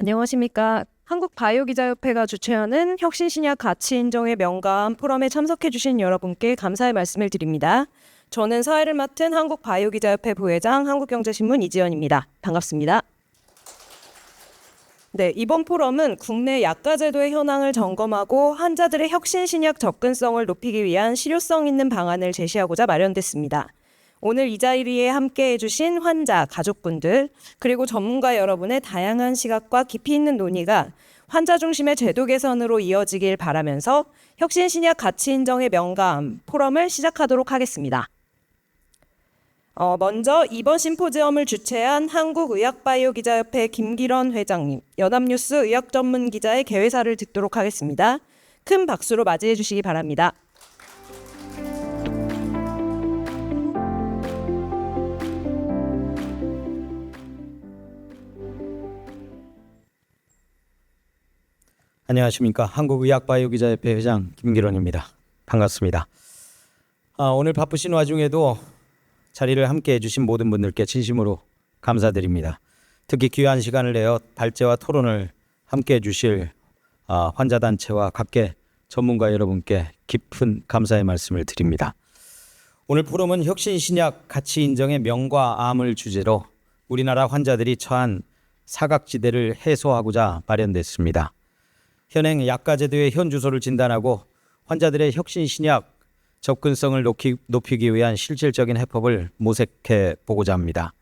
안녕하십니까. 한국바이오기자협회가 주최하는 혁신신약 가치인정의 명감 포럼에 참석해주신 여러분께 감사의 말씀을 드립니다. 저는 사회를 맡은 한국바이오기자협회 부회장 한국경제신문 이지연입니다. 반갑습니다. 네, 이번 포럼은 국내 약가제도의 현황을 점검하고 환자들의 혁신신약 접근성을 높이기 위한 실효성 있는 방안을 제시하고자 마련됐습니다. 오늘 이 자리에 함께해 주신 환자, 가족분들, 그리고 전문가 여러분의 다양한 시각과 깊이 있는 논의가 환자 중심의 제도 개선으로 이어지길 바라면서 혁신신약 가치인정의 명감 포럼을 시작하도록 하겠습니다. 먼저 이번 심포지엄을 주최한 한국의학바이오기자협회 김기런 회장님, 연합뉴스 의학전문기자의 개회사를 듣도록 하겠습니다. 큰 박수로 맞이해 주시기 바랍니다. 안녕하십니까. 한국의학바이오기자협회 회장 김기론입니다. 반갑습니다. 오늘 바쁘신 와중에도 자리를 함께 해주신 모든 분들께 진심으로 감사드립니다. 특히 귀한 시간을 내어 발제와 토론을 함께 해주실 환자단체와 각계 전문가 여러분께 깊은 감사의 말씀을 드립니다. 오늘 포럼은 혁신신약 가치인정의 명과 암을 주제로 우리나라 환자들이 처한 사각지대를 해소하고자 마련됐습니다. 현행 약가제도의 현주소를 진단하고 환자들의 혁신신약 접근성을 높이기 위한 실질적인 해법을 모색해 보고자 합니다.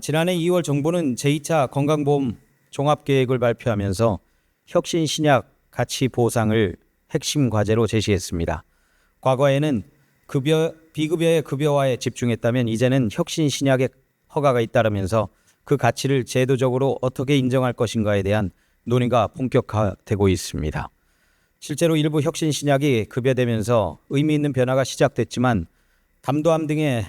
지난해 2월 정부는 제2차 건강보험 종합계획을 발표하면서 혁신신약 가치 보상을 핵심 과제로 제시했습니다. 과거에는 비급여의 급여화에 집중했다면 이제는 혁신신약의 허가가 잇따르면서 그 가치를 제도적으로 어떻게 인정할 것인가에 대한 논의가 본격화되고 있습니다. 실제로 일부 혁신신약이 급여되면서 의미 있는 변화가 시작됐지만 담도암 등의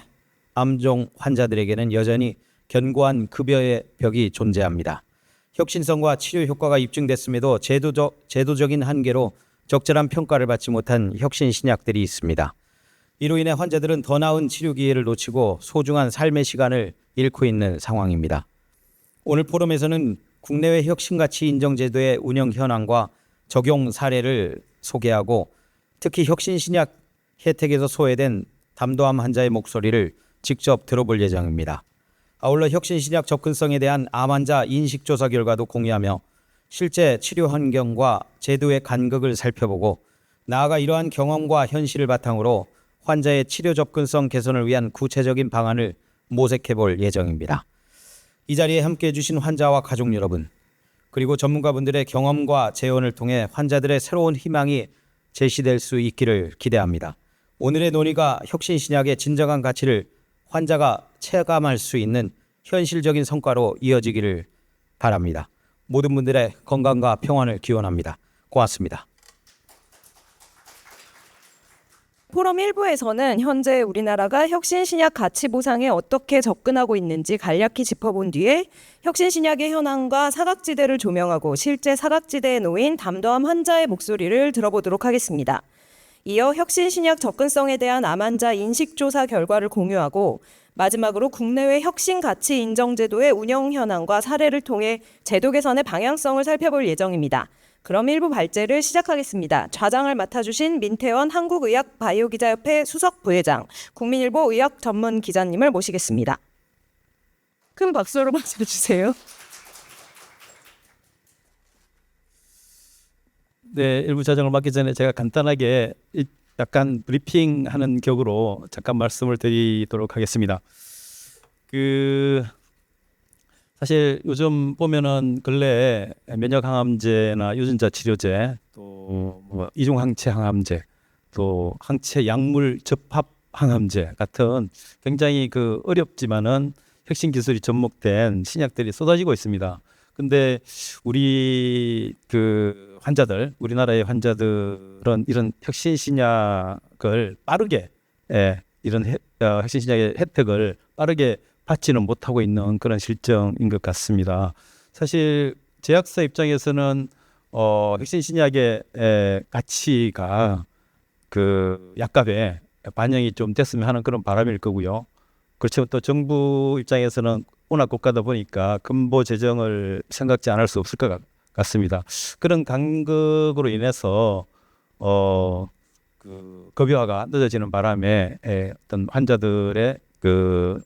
암종 환자들에게는 여전히 견고한 급여의 벽이 존재합니다. 혁신성과 치료 효과가 입증됐음에도 제도적인 한계로 적절한 평가를 받지 못한 혁신신약들이 있습니다. 이로 인해 환자들은 더 나은 치료 기회를 놓치고 소중한 삶의 시간을 잃고 있는 상황입니다. 오늘 포럼에서는 국내외 혁신가치 인정제도의 운영 현황과 적용 사례를 소개하고 특히 혁신신약 혜택에서 소외된 담도암 환자의 목소리를 직접 들어볼 예정입니다. 아울러 혁신신약 접근성에 대한 암 환자 인식조사 결과도 공유하며 실제 치료 환경과 제도의 간극을 살펴보고 나아가 이러한 경험과 현실을 바탕으로 환자의 치료 접근성 개선을 위한 구체적인 방안을 모색해 볼 예정입니다. 이 자리에 함께해 주신 환자와 가족 여러분, 그리고 전문가분들의 경험과 재원을 통해 환자들의 새로운 희망이 제시될 수 있기를 기대합니다. 오늘의 논의가 혁신신약의 진정한 가치를 환자가 체감할 수 있는 현실적인 성과로 이어지기를 바랍니다. 모든 분들의 건강과 평안을 기원합니다. 고맙습니다. 포럼 1부에서는 현재 우리나라가 혁신신약 가치 보상에 어떻게 접근하고 있는지 간략히 짚어본 뒤에 혁신신약의 현황과 사각지대를 조명하고 실제 사각지대에 놓인 담도암 환자의 목소리를 들어보도록 하겠습니다. 이어 혁신신약 접근성에 대한 암 환자 인식조사 결과를 공유하고 마지막으로 국내외 혁신가치 인정제도의 운영 현황과 사례를 통해 제도 개선의 방향성을 살펴볼 예정입니다. 그럼 1부 발제를 시작하겠습니다. 좌장을 맡아주신 민태원 한국의학바이오기자협회 수석 부회장, 국민일보 의학전문기자님을 모시겠습니다. 큰 박수로 맞아주세요. 네, 일부 자정을 맡기 전에 제가 간단하게 약간 브리핑하는 격으로 잠깐 말씀을 드리도록 하겠습니다. 사실 요즘 보면은 근래에 면역 항암제나 유전자 치료제, 또 이중 항체 항암제, 또 항체 약물 접합 항암제 같은 굉장히 어렵지만은 혁신 기술이 접목된 신약들이 쏟아지고 있습니다. 근데 우리 우리나라의 환자들은 이런 혁신 신약을 빠르게 이런 혁신 신약의 혜택을 빠르게 받지는 못하고 있는 그런 실정인 것 같습니다. 사실 제약사 입장에서는 혁신 신약의 가치가 약값에 반영이 좀 됐으면 하는 그런 바람일 거고요. 그렇지만 또 정부 입장에서는 워낙 고가다 보니까 근보 재정을 생각지 않을 수 없을 것 같습니다. 그런 간극으로 인해서 그 급여화가 늦어지는 바람에 어떤 환자들의 그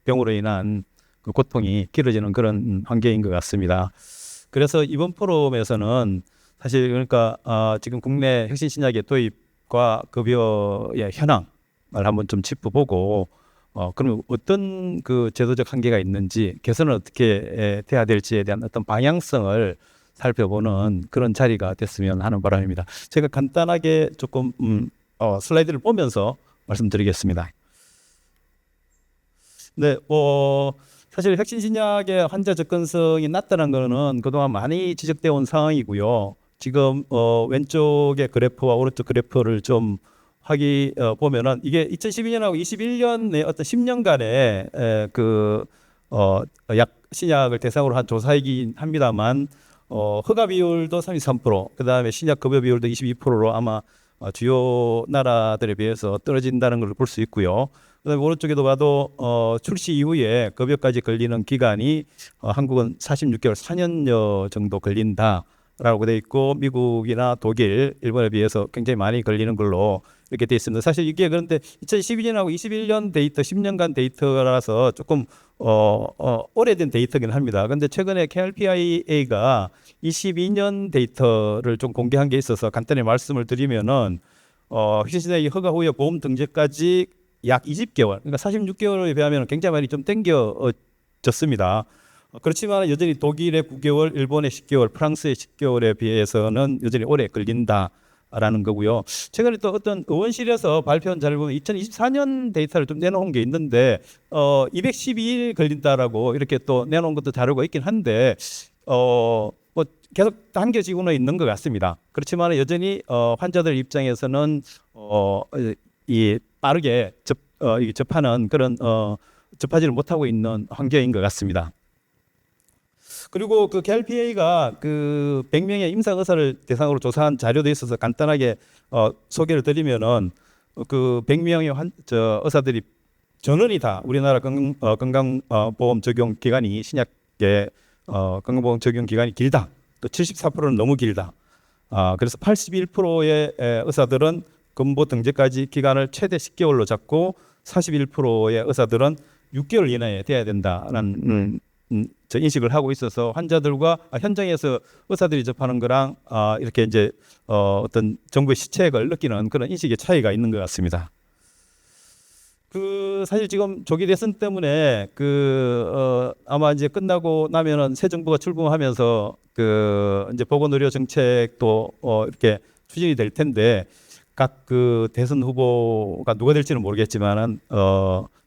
병으로 인한 그 고통이 길어지는 그런 환경인 것 같습니다. 그래서 이번 포럼에서는 사실 그러니까 지금 국내 혁신신약의 도입과 급여의 현황을 한번 좀 짚어보고 그러면 어떤 그 제도적 한계가 있는지 개선은 어떻게 돼야 될지에 대한 어떤 방향성을 살펴보는 그런 자리가 됐으면 하는 바람입니다. 제가 간단하게 조금 슬라이드를 보면서 말씀드리겠습니다. 네, 사실 혁신신약의 환자 접근성이 낮다는 것은 그동안 많이 지적되어 온 상황이고요. 지금 왼쪽의 그래프와 오른쪽 그래프를 좀 보면은 이게 2012년하고 21년의 어떤 10년간의 약 신약을 대상으로 한 조사이긴 합니다만 허가 비율도 33%, 그다음에 신약 급여 비율도 22%로 아마 주요 나라들에 비해서 떨어진다는 걸 볼 수 있고요. 그다음에 오른쪽에도 봐도 출시 이후에 급여까지 걸리는 기간이 한국은 46개월, 4년여 정도 걸린다라고 돼 있고 미국이나 독일, 일본에 비해서 굉장히 많이 걸리는 걸로 이렇게 돼 있습니다. 사실 이게 그런데 2012년하고 21년 데이터, 10년간 데이터라서 조금 오래된 데이터긴 합니다. 그런데 최근에 KRPIA가 22년 데이터를 좀 공개한 게 있어서 간단히 말씀을 드리면은 혁신신약이 허가 후에 보험 등재까지 약 20개월, 그러니까 46개월에 비하면 굉장히 많이 좀 당겨졌습니다. 그렇지만 여전히 독일의 9개월, 일본의 10개월, 프랑스의 10개월에 비해서는 여전히 오래 걸린다라는 거고요. 최근에 또 어떤 의원실에서 발표한 자료를 보면 2024년 데이터를 좀 내놓은 게 있는데 212일 걸린다라고 이렇게 또 내놓은 것도 자료가 있긴 한데 뭐 계속 당겨지고는 있는 것 같습니다. 그렇지만 여전히 환자들 입장에서는 이 빠르게 접하는 그런 접하지를 못하고 있는 환경인 것 같습니다. 그리고 그 KRPA가 그 100명의 임상 의사를 대상으로 조사한 자료도 있어서 간단하게 소개를 드리면은 그 100명의 의사들이 전원이 다 우리나라 건강보험 적용 기간이 신약의 건강보험 적용 기간이 길다. 또 74%는 너무 길다. 그래서 81%의 의사들은 근보 등재까지 기간을 최대 10개월로 잡고 41%의 의사들은 6개월 이내에 돼야 된다는 저 인식을 하고 있어서 환자들과 현장에서 의사들이 접하는 거랑 이렇게 이제 어떤 정부의 시책을 느끼는 그런 인식의 차이가 있는 것 같습니다. 그 사실 지금 조기 대선 때문에 아마 이제 끝나고 나면은 새 정부가 출범하면서 그 이제 보건의료 정책도 이렇게 추진이 될 텐데 각 그 대선 후보가 누가 될지는 모르겠지만은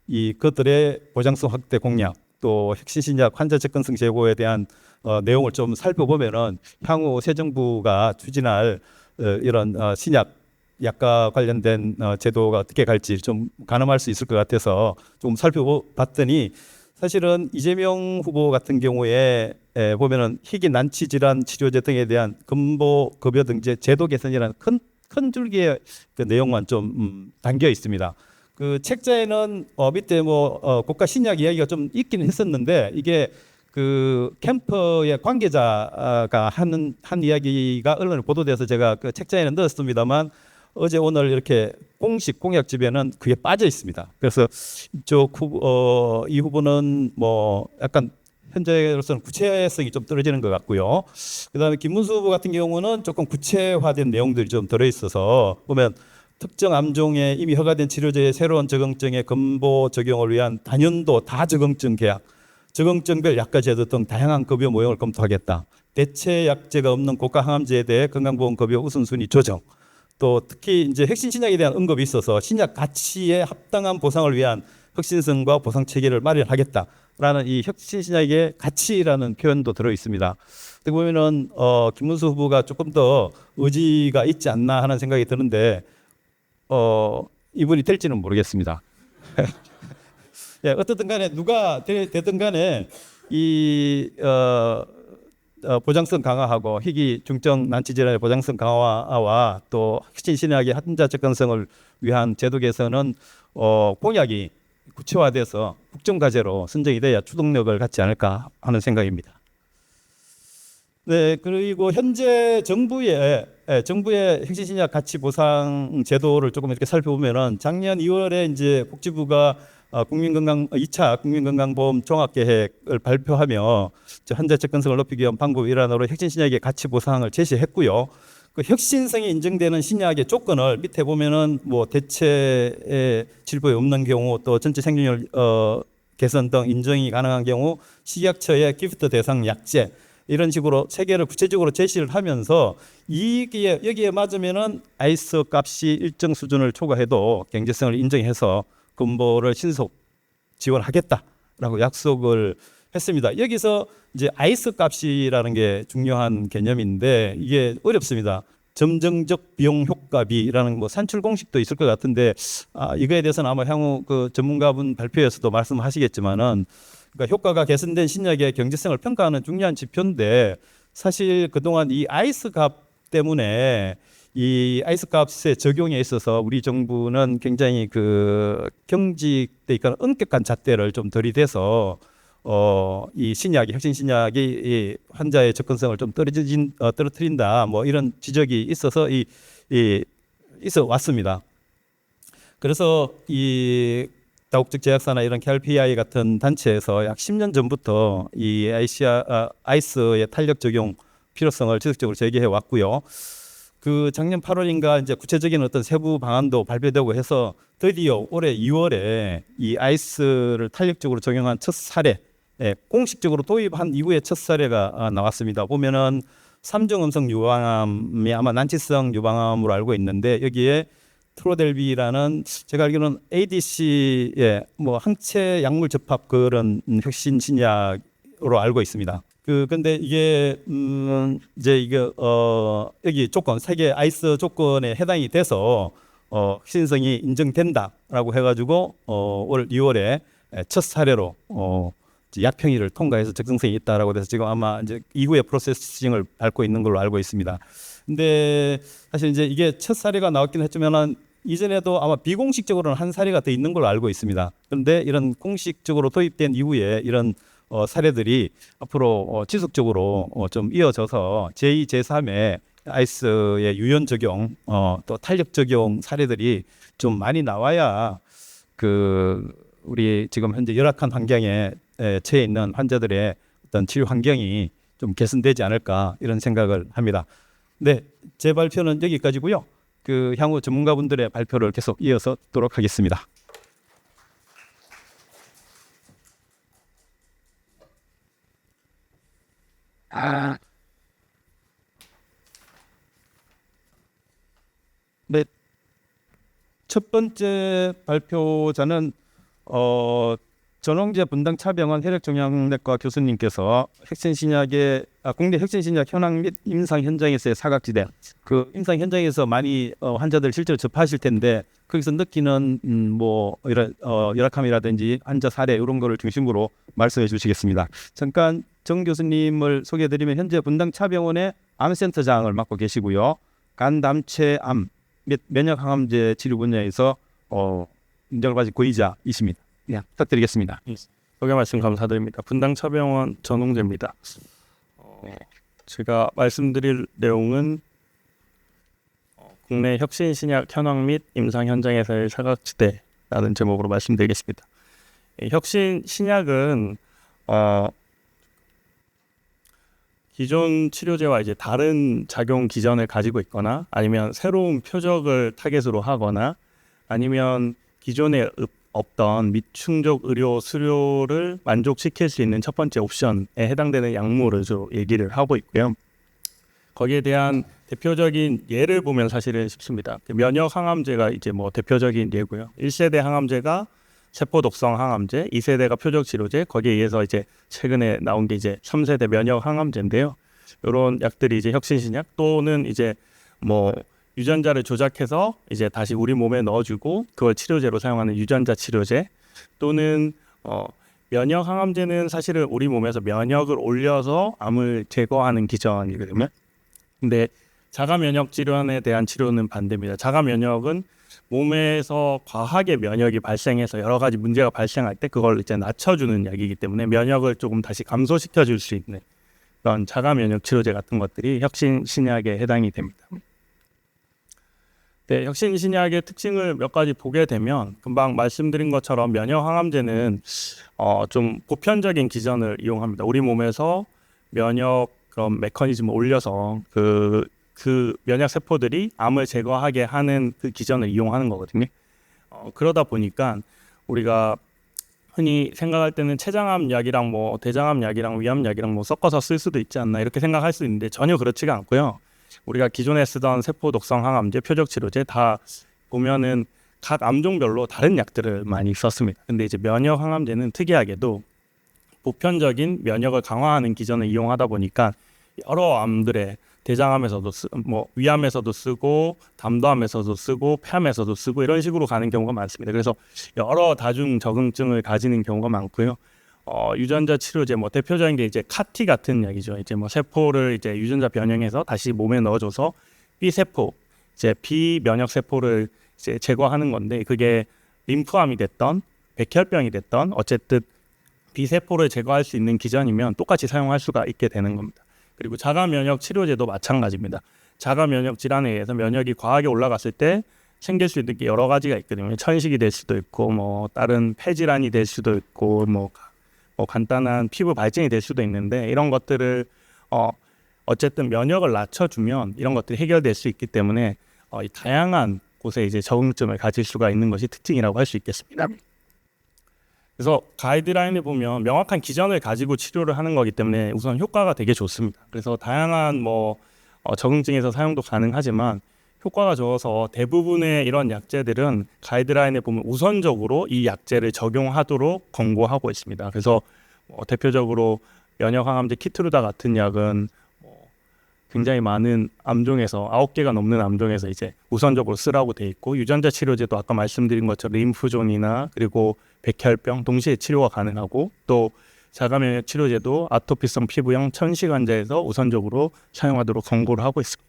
이 그들의 보장성 확대 공약 또 혁신신약 환자 접근성 제고에 대한 내용을 좀 살펴보면은 향후 새 정부가 추진할 이런 신약 약과 관련된 제도가 어떻게 갈지 좀 가늠할 수 있을 것 같아서 좀 살펴봤더니 사실은 이재명 후보 같은 경우에 보면은 희귀 난치 질환 치료제 등에 대한 근보 급여 등재 제도 개선이라는 큰 줄기의 그 내용만 좀 담겨 있습니다. 그 책자에는 밑에 고가 신약 이야기가 좀 있기는 했었는데 이게 그 캠프의 관계자가 한 이야기가 언론에 보도돼서 제가 그 책자에는 넣었습니다만 어제 오늘 이렇게 공식 공약집에는 그게 빠져 있습니다. 그래서 이 후보는 뭐 약간 현재로서는 구체성이 좀 떨어지는 것 같고요. 그다음에 김문수 후보 같은 경우는 조금 구체화된 내용들이 좀 들어있어서 보면 특정 암종에 이미 허가된 치료제의 새로운 적응증의 근보 적용을 위한 단연도 다적응증 계약, 적응증별 약가 제도 등 다양한 급여 모형을 검토하겠다. 대체 약제가 없는 고가 항암제에 대해 건강보험 급여 우선순위 조정. 또 특히 이제 혁신신약에 대한 언급이 있어서 신약 가치에 합당한 보상을 위한 혁신성과 보상 체계를 마련하겠다라는 이 혁신신약의 가치라는 표현도 들어 있습니다. 어떻게 보면은 김문수 후보가 조금 더 의지가 있지 않나 하는 생각이 드는데 이분이 될지는 모르겠습니다. 예, 어떻든 간에 누가 되든 간에 이 보장성 강화하고 희귀 중증 난치 질환의 보장성 강화와 또 혁신신약의 환자 접근성을 위한 제도 개선은 공약이 구체화돼서 국정과제로 선정이 돼야 추동력을 갖지 않을까 하는 생각입니다. 네, 그리고 현재 정부의 혁신신약 가치 보상 제도를 조금 이렇게 살펴보면은 작년 2월에 이제 복지부가 2차 국민건강보험 종합계획을 발표하며 환자 접근성을 높이기 위한 방법 일환으로 혁신신약의 가치 보상을 제시했고요. 그 혁신성이 인정되는 신약의 조건을 밑에 보면은 뭐 대체 질병이 없는 경우 또 전체 생존율 개선 등 인정이 가능한 경우 식약처의 기프트 대상 약제 이런 식으로 세 개를 구체적으로 제시를 하면서 여기에 맞으면은 아이스 값이 일정 수준을 초과해도 경제성을 인정해서 근보를 신속 지원하겠다라고 약속을 했습니다. 여기서 이제 아이스 값이라는 게 중요한 개념인데 이게 어렵습니다. 점정적 비용 효과비라는 뭐 산출 공식도 있을 것 같은데 이거에 대해서는 아마 향후 그 전문가분 발표에서도 말씀하시겠지만은 그러니까 효과가 개선된 신약의 경제성을 평가하는 중요한 지표인데 사실 그동안 이 아이스 값 때문에 이 아이스 값의 적용에 있어서 우리 정부는 굉장히 그 경직돼 있거나 엄격한 잣대를 좀 들이대서 이 신약이 혁신 신약이 이 환자의 접근성을 좀 떨어뜨린다 뭐 이런 지적이 있어서 있어 왔습니다. 그래서 이 다국적 제약사나 이런 KRPI 같은 단체에서 약 10년 전부터 이 아이스의 탄력 적용 필요성을 지속적으로 제기해 왔고요. 그 작년 8월인가 이제 구체적인 어떤 세부 방안도 발표되고 해서 드디어 올해 2월에 이 아이스를 탄력적으로 적용한 첫 사례, 공식적으로 도입한 이후에 첫 사례가 나왔습니다. 보면은 3중 음성 유방암이 아마 난치성 유방암으로 알고 있는데 여기에 트로델비라는 제가 알기로는 ADC의 뭐 항체 약물 접합 그런 혁신 신약으로 알고 있습니다. 근데 이게 이제 이게 여기 조건 세계 아이스 조건에 해당이 돼서 혁신성이 인정된다라고 해가지고 올 2월에 첫 사례로 약평이를 통과해서 적정성이 있다라고 돼서 지금 아마 이제 이후에 프로세싱을 밟고 있는 걸로 알고 있습니다. 근데 사실 이제 이게 첫 사례가 나왔긴 했지만은 이전에도 아마 비공식적으로는 한 사례가 더 있는 걸로 알고 있습니다. 그런데 이런 공식적으로 도입된 이후에 이런 사례들이 앞으로 지속적으로 좀 이어져서 제2, 제3의 아이스의 유연 적용, 또 탄력 적용 사례들이 좀 많이 나와야 그 우리 지금 현재 열악한 환경에 처해 있는 환자들의 어떤 치료 환경이 좀 개선되지 않을까 이런 생각을 합니다. 네, 제 발표는 여기까지고요. 그 향후 전문가분들의 발표를 계속 이어서 듣도록 하겠습니다. 네, 첫 번째 발표자는 전홍재 분당차병원 혈액종양내과 교수님께서 국내 혁신신약 현황 및 임상 현장에서의 사각지대, 그 임상 현장에서 많이 환자들 실제로 접하실 텐데 거기서 느끼는 뭐 이런 열악함이라든지 환자 사례 이런 거를 중심으로 말씀해 주시겠습니다. 잠깐 정 교수님을 소개해드리면 현재 분당차병원의 암센터장을 맡고 계시고요. 간담체암 및 면역항암제 치료 분야에서 인정을 받은 고위자이십니다. 네, 부탁드리겠습니다. 소개 말씀 감사드립니다. 분당차병원 전홍재입니다. 제가 말씀드릴 내용은 국내 혁신신약 현황 및 임상 현장에서의 사각지대라는 제목으로 말씀드리겠습니다. 혁신신약은 기존 치료제와 이제 다른 작용 기전을 가지고 있거나 아니면 새로운 표적을 타겟으로 하거나 아니면 기존에 없던 미충족 의료 수요를 만족시킬 수 있는 첫 번째 옵션에 해당되는 약물을 좀 얘기를 하고 있고요. 거기에 대한 대표적인 예를 보면 사실은 쉽습니다. 면역 항암제가 이제 뭐 대표적인 예고요. 1세대 항암제가 세포 독성 항암제, 2세대가 표적 치료제, 거기에 의해서 이제 최근에 나온 게 이제 3세대 면역 항암제인데요. 이런 약들이 이제 혁신신약 또는 이제 뭐 유전자를 조작해서 이제 다시 우리 몸에 넣어주고 그걸 치료제로 사용하는 유전자 치료제 또는 면역 항암제는 사실은 우리 몸에서 면역을 올려서 암을 제거하는 기전이거든요. 근데 자가 면역 질환에 대한 치료는 반대입니다. 자가 면역은 몸에서 과하게 면역이 발생해서 여러 가지 문제가 발생할 때 그걸 이제 낮춰주는 약이기 때문에 면역을 조금 다시 감소시켜 줄 수 있는 그런 자가 면역 치료제 같은 것들이 혁신 신약에 해당이 됩니다. 네, 혁신 신약의 특징을 몇 가지 보게 되면 금방 말씀드린 것처럼 면역 항암제는 좀 보편적인 기전을 이용합니다. 우리 몸에서 면역 그런 메커니즘을 올려서 그 면역 세포들이 암을 제거하게 하는 그 기전을 이용하는 거거든요. 그러다 보니까 우리가 흔히 생각할 때는 췌장암 약이랑 뭐 대장암 약이랑 위암 약이랑 뭐 섞어서 쓸 수도 있지 않나 이렇게 생각할 수 있는데 전혀 그렇지가 않고요. 우리가 기존에 쓰던 세포 독성 항암제, 표적 치료제 다 보면은 각 암종별로 다른 약들을 많이 썼습니다. 근데 이제 면역 항암제는 특이하게도 보편적인 면역을 강화하는 기전을 이용하다 보니까 여러 암들의 대장암에서도 뭐 위암에서도 쓰고 담도암에서도 쓰고 폐암에서도 쓰고 이런 식으로 가는 경우가 많습니다. 그래서 여러 다중 적응증을 가지는 경우가 많고요. 유전자 치료제 뭐 대표적인 게 이제 카티 같은 약이죠. 이제 뭐 세포를 이제 유전자 변형해서 다시 몸에 넣어줘서 B 세포, 이제 비면역 세포를 이제 제거하는 건데 그게 림프암이 됐던 백혈병이 됐던 어쨌든 B 세포를 제거할 수 있는 기전이면 똑같이 사용할 수가 있게 되는 겁니다. 그리고 자가 면역 치료제도 마찬가지입니다. 자가 면역 질환에 의해서 면역이 과하게 올라갔을 때 생길 수 있는 게 여러 가지가 있거든요. 천식이 될 수도 있고 뭐 다른 폐질환이 될 수도 있고 뭐 간단한 피부 발진이 될 수도 있는데 이런 것들을 어쨌든 면역을 낮춰주면 이런 것들이 해결될 수 있기 때문에 이 다양한 곳에 이제 적응점을 가질 수가 있는 것이 특징이라고 할 수 있겠습니다. 그래서 가이드라인을 보면 명확한 기전을 가지고 치료를 하는 거기 때문에 우선 효과가 되게 좋습니다. 그래서 다양한 적응증에서 사용도 가능하지만 효과가 좋아서 대부분의 이런 약제들은 가이드라인에 보면 우선적으로 이 약제를 적용하도록 권고하고 있습니다. 그래서 대표적으로 면역항암제 키트루다 같은 약은 굉장히 많은 암종에서 9개가 넘는 암종에서 이제 우선적으로 쓰라고 돼 있고 유전자 치료제도 아까 말씀드린 것처럼 림프존이나 그리고 백혈병 동시에 치료가 가능하고 또 자가면역 치료제도 아토피성 피부염 천식 환자에서 우선적으로 사용하도록 권고를 하고 있습니다.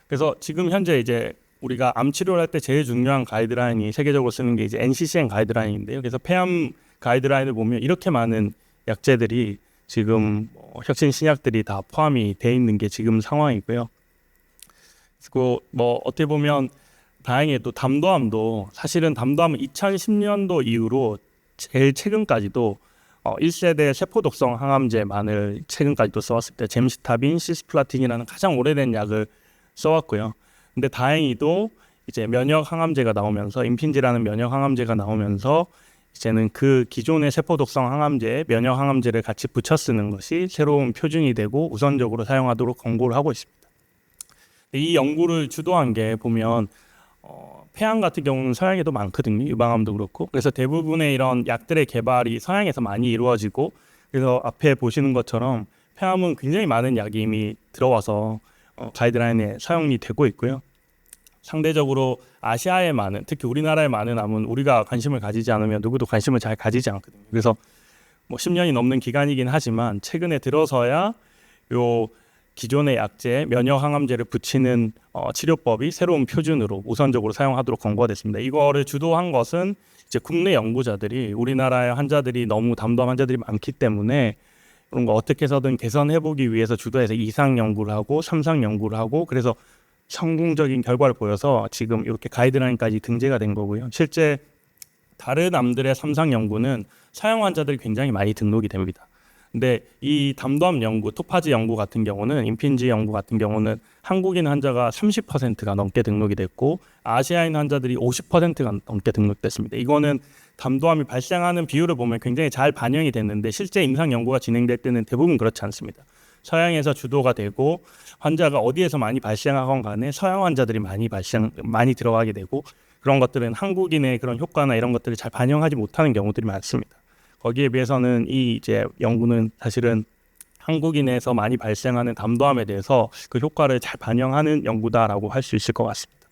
그래서 지금 현재 이제 우리가 암 치료를 할 때 제일 중요한 가이드라인이 세계적으로 쓰는 게 이제 NCCN 가이드라인인데요. 그래서 폐암 가이드라인을 보면 이렇게 많은 약제들이 지금 혁신 신약들이 다 포함이 돼 있는 게 지금 상황이고요. 그리고 어떻게 보면 다행히도 담도암도 사실은 담도암은 2010년도 이후로 제일 최근까지도 1세대 세포독성 항암제만을 최근까지도 써왔습니다. 젬시타빈, 시스플라틴이라는 가장 오래된 약을 써왔고요. 근데 다행히도 이제 면역 항암제가 나오면서 임핀지라는 면역 항암제가 나오면서 이제는 그 기존의 세포독성 항암제에 면역 항암제를 같이 붙여 쓰는 것이 새로운 표준이 되고 우선적으로 사용하도록 권고를 하고 있습니다. 이 연구를 주도한 게 보면 폐암 같은 경우는 서양에도 많거든요. 유방암도 그렇고. 그래서 대부분의 이런 약들의 개발이 서양에서 많이 이루어지고 그래서 앞에 보시는 것처럼 폐암은 굉장히 많은 약이 이미 들어와서 가이드라인에 사용이 되고 있고요. 상대적으로 아시아에 많은, 특히 우리나라에 많은 암은 우리가 관심을 가지지 않으면 누구도 관심을 잘 가지지 않거든요. 그래서 10년이 넘는 기간이긴 하지만 최근에 들어서야 요 기존의 약제, 면역 항암제를 붙이는 치료법이 새로운 표준으로 우선적으로 사용하도록 권고가 됐습니다. 이거를 주도한 것은 이제 국내 연구자들이 우리나라의 환자들이 너무 담도암 환자들이 많기 때문에 그런 거 어떻게 해서든 개선해보기 위해서 주도해서 2상 연구를 하고 3상 연구를 하고 그래서 성공적인 결과를 보여서 지금 이렇게 가이드라인까지 등재가 된 거고요. 실제 다른 암들의 3상 연구는 사용 환자들이 굉장히 많이 등록이 됩니다. 근데 이 담도암 연구, 토파즈 연구 같은 경우는 임핀지 연구 같은 경우는 한국인 환자가 30%가 넘게 등록이 됐고 아시아인 환자들이 50%가 넘게 등록됐습니다. 이거는 담도암이 발생하는 비율을 보면 굉장히 잘 반영이 됐는데 실제 임상 연구가 진행될 때는 대부분 그렇지 않습니다. 서양에서 주도가 되고 환자가 어디에서 많이 발생하건 간에 서양 환자들이 많이 들어가게 되고 그런 것들은 한국인의 그런 효과나 이런 것들을 잘 반영하지 못하는 경우들이 많습니다. 거기에 비해서는 이 이제 연구는 사실은 한국인에서 많이 발생하는 담도암에 대해서 그 효과를 잘 반영하는 연구다라고 할 수 있을 것 같습니다.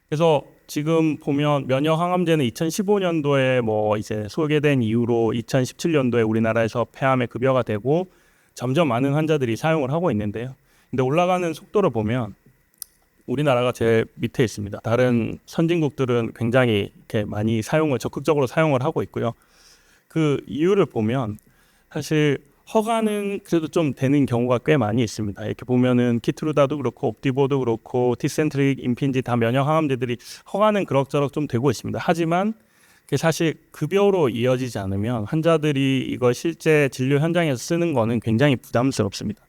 그래서 지금 보면 면역 항암제는 2015년도에 이제 소개된 이후로 2017년도에 우리나라에서 폐암에 급여가 되고 점점 많은 환자들이 사용을 하고 있는데요. 근데 올라가는 속도를 보면 우리나라가 제일 밑에 있습니다. 다른 선진국들은 굉장히 이렇게 많이 적극적으로 사용을 하고 있고요. 그 이유를 보면 사실 허가는 그래도 좀 되는 경우가 꽤 많이 있습니다. 이렇게 보면은 키트루다도 그렇고 옵디보도 그렇고 티센트릭, 임핀지 다 면역 항암제들이 허가는 그럭저럭 좀 되고 있습니다. 하지만 그게 사실 급여로 이어지지 않으면 환자들이 이걸 실제 진료 현장에서 쓰는 거는 굉장히 부담스럽습니다.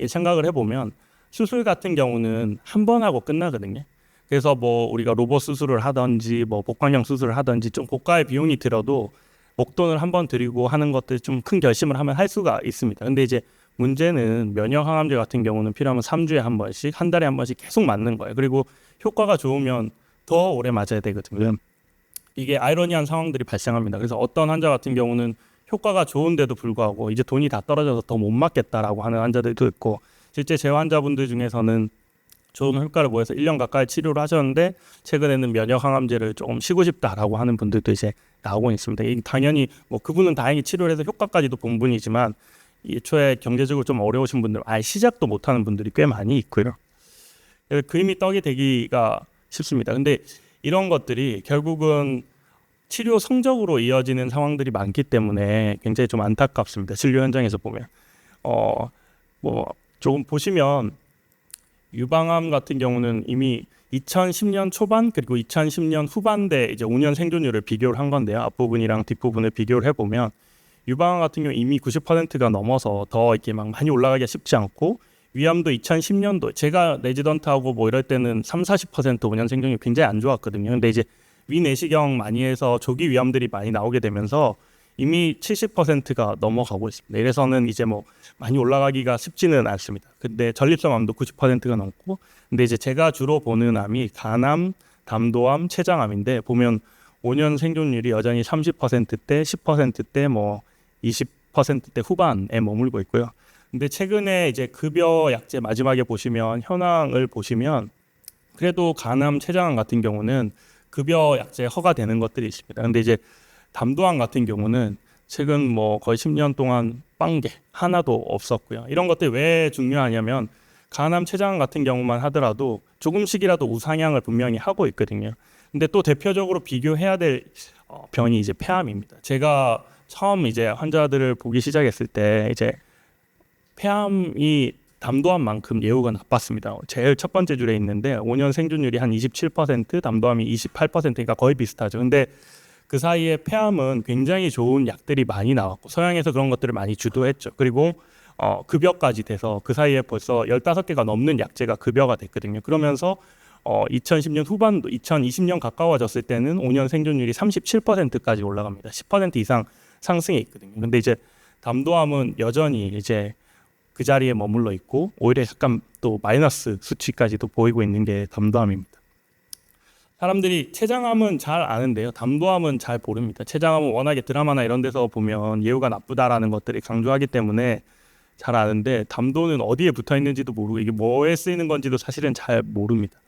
생각을 해보면 수술 같은 경우는 한 번 하고 끝나거든요. 그래서 뭐 우리가 로봇 수술을 하든지 뭐 복강경 수술을 하든지 좀 고가의 비용이 들어도 목돈을 한 번 들이고 하는 것들 좀 큰 결심을 하면 할 수가 있습니다. 근데 이제 문제는 면역 항암제 같은 경우는 필요하면 3주에 한 번씩, 한 달에 한 번씩 계속 맞는 거예요. 그리고 효과가 좋으면 더 오래 맞아야 되거든요. 이게 아이러니한 상황들이 발생합니다. 그래서 어떤 환자 같은 경우는 효과가 좋은데도 불구하고 이제 돈이 다 떨어져서 더 못 맞겠다라고 하는 환자들도 있고, 실제 제 환자분들 중에서는 좋은 효과를 보여서 1년 가까이 치료를 하셨는데 최근에는 면역 항암제를 조금 쉬고 싶다라고 하는 분들도 이제 나오고 있습니다. 당연히 뭐 그분은 다행히 치료를 해서 효과까지도 본 분이지만 애초에 경제적으로 좀 어려우신 분들, 아예 시작도 못하는 분들이 꽤 많이 있고요. 그림이 떡이 되기가 쉽습니다. 근데 이런 것들이 결국은 치료 성적으로 이어지는 상황들이 많기 때문에 굉장히 좀 안타깝습니다. 진료 현장에서 보면 뭐 조금 보시면 유방암 같은 경우는 이미 2010년 초반 그리고 2010년 후반대 이제 5년 생존율을 비교를 한 건데요. 앞부분이랑 뒷부분을 비교를 해보면 유방암 같은 경우 이미 90%가 넘어서 더 이렇게 막 많이 올라가기가 쉽지 않고, 위암도 2010년도 제가 레지던트하고 뭐 이럴 때는 30-40% 5년 생존율이 굉장히 안 좋았거든요. 근데 이제 위내시경 많이 해서 조기 위암들이 많이 나오게 되면서 이미 70%가 넘어가고 있습니다. 이래서는 이제 뭐 많이 올라가기가 쉽지는 않습니다. 근데 전립선 암도 90%가 넘고, 근데 이제 제가 주로 보는 암이 간암, 담도암, 췌장암인데 보면 5년 생존율이 여전히 30%대, 10%대, 뭐 20%대 후반에 머물고 있고요. 근데 최근에 이제 급여 약제 마지막에 보시면 현황을 보시면 그래도 간암, 췌장암 같은 경우는 급여 약제 허가되는 것들이 있습니다. 근데 이제 담도암 같은 경우는 최근 뭐 거의 10년 동안 빵개 하나도 없었고요. 이런 것들이 왜 중요하냐면 간암, 췌장암 같은 경우만 하더라도 조금씩이라도 우상향을 분명히 하고 있거든요. 근데 또 대표적으로 비교해야 될 병이 이제 폐암입니다. 제가 처음 이제 환자들을 보기 시작했을 때 이제 폐암이 담도암만큼 예후가 나빴습니다. 제일 첫 번째 줄에 있는데 5년 생존율이 한 27%, 담도암이 28%니까 거의 비슷하죠. 근데 그 사이에 폐암은 굉장히 좋은 약들이 많이 나왔고 서양에서 그런 것들을 많이 주도했죠. 그리고 급여까지 돼서 그 사이에 벌써 15개가 넘는 약제가 급여가 됐거든요. 그러면서 2010년 후반도 2020년 가까워졌을 때는 5년 생존율이 37%까지 올라갑니다. 10% 이상 상승해 있거든요. 근데 이제 담도암은 여전히 이제 그 자리에 머물러 있고 오히려 약간 또 마이너스 수치까지도 보이고 있는 게 담도암입니다. 사람들이 췌장암은 잘 아는데요, 담도암은 잘 모릅니다. 췌장암은 워낙에 드라마나 이런 데서 보면 예후가 나쁘다라는 것들이 강조하기 때문에 잘 아는데 담도는 어디에 붙어 있는지도 모르고 이게 뭐에 쓰이는 건지도 사실은 잘 모릅니다.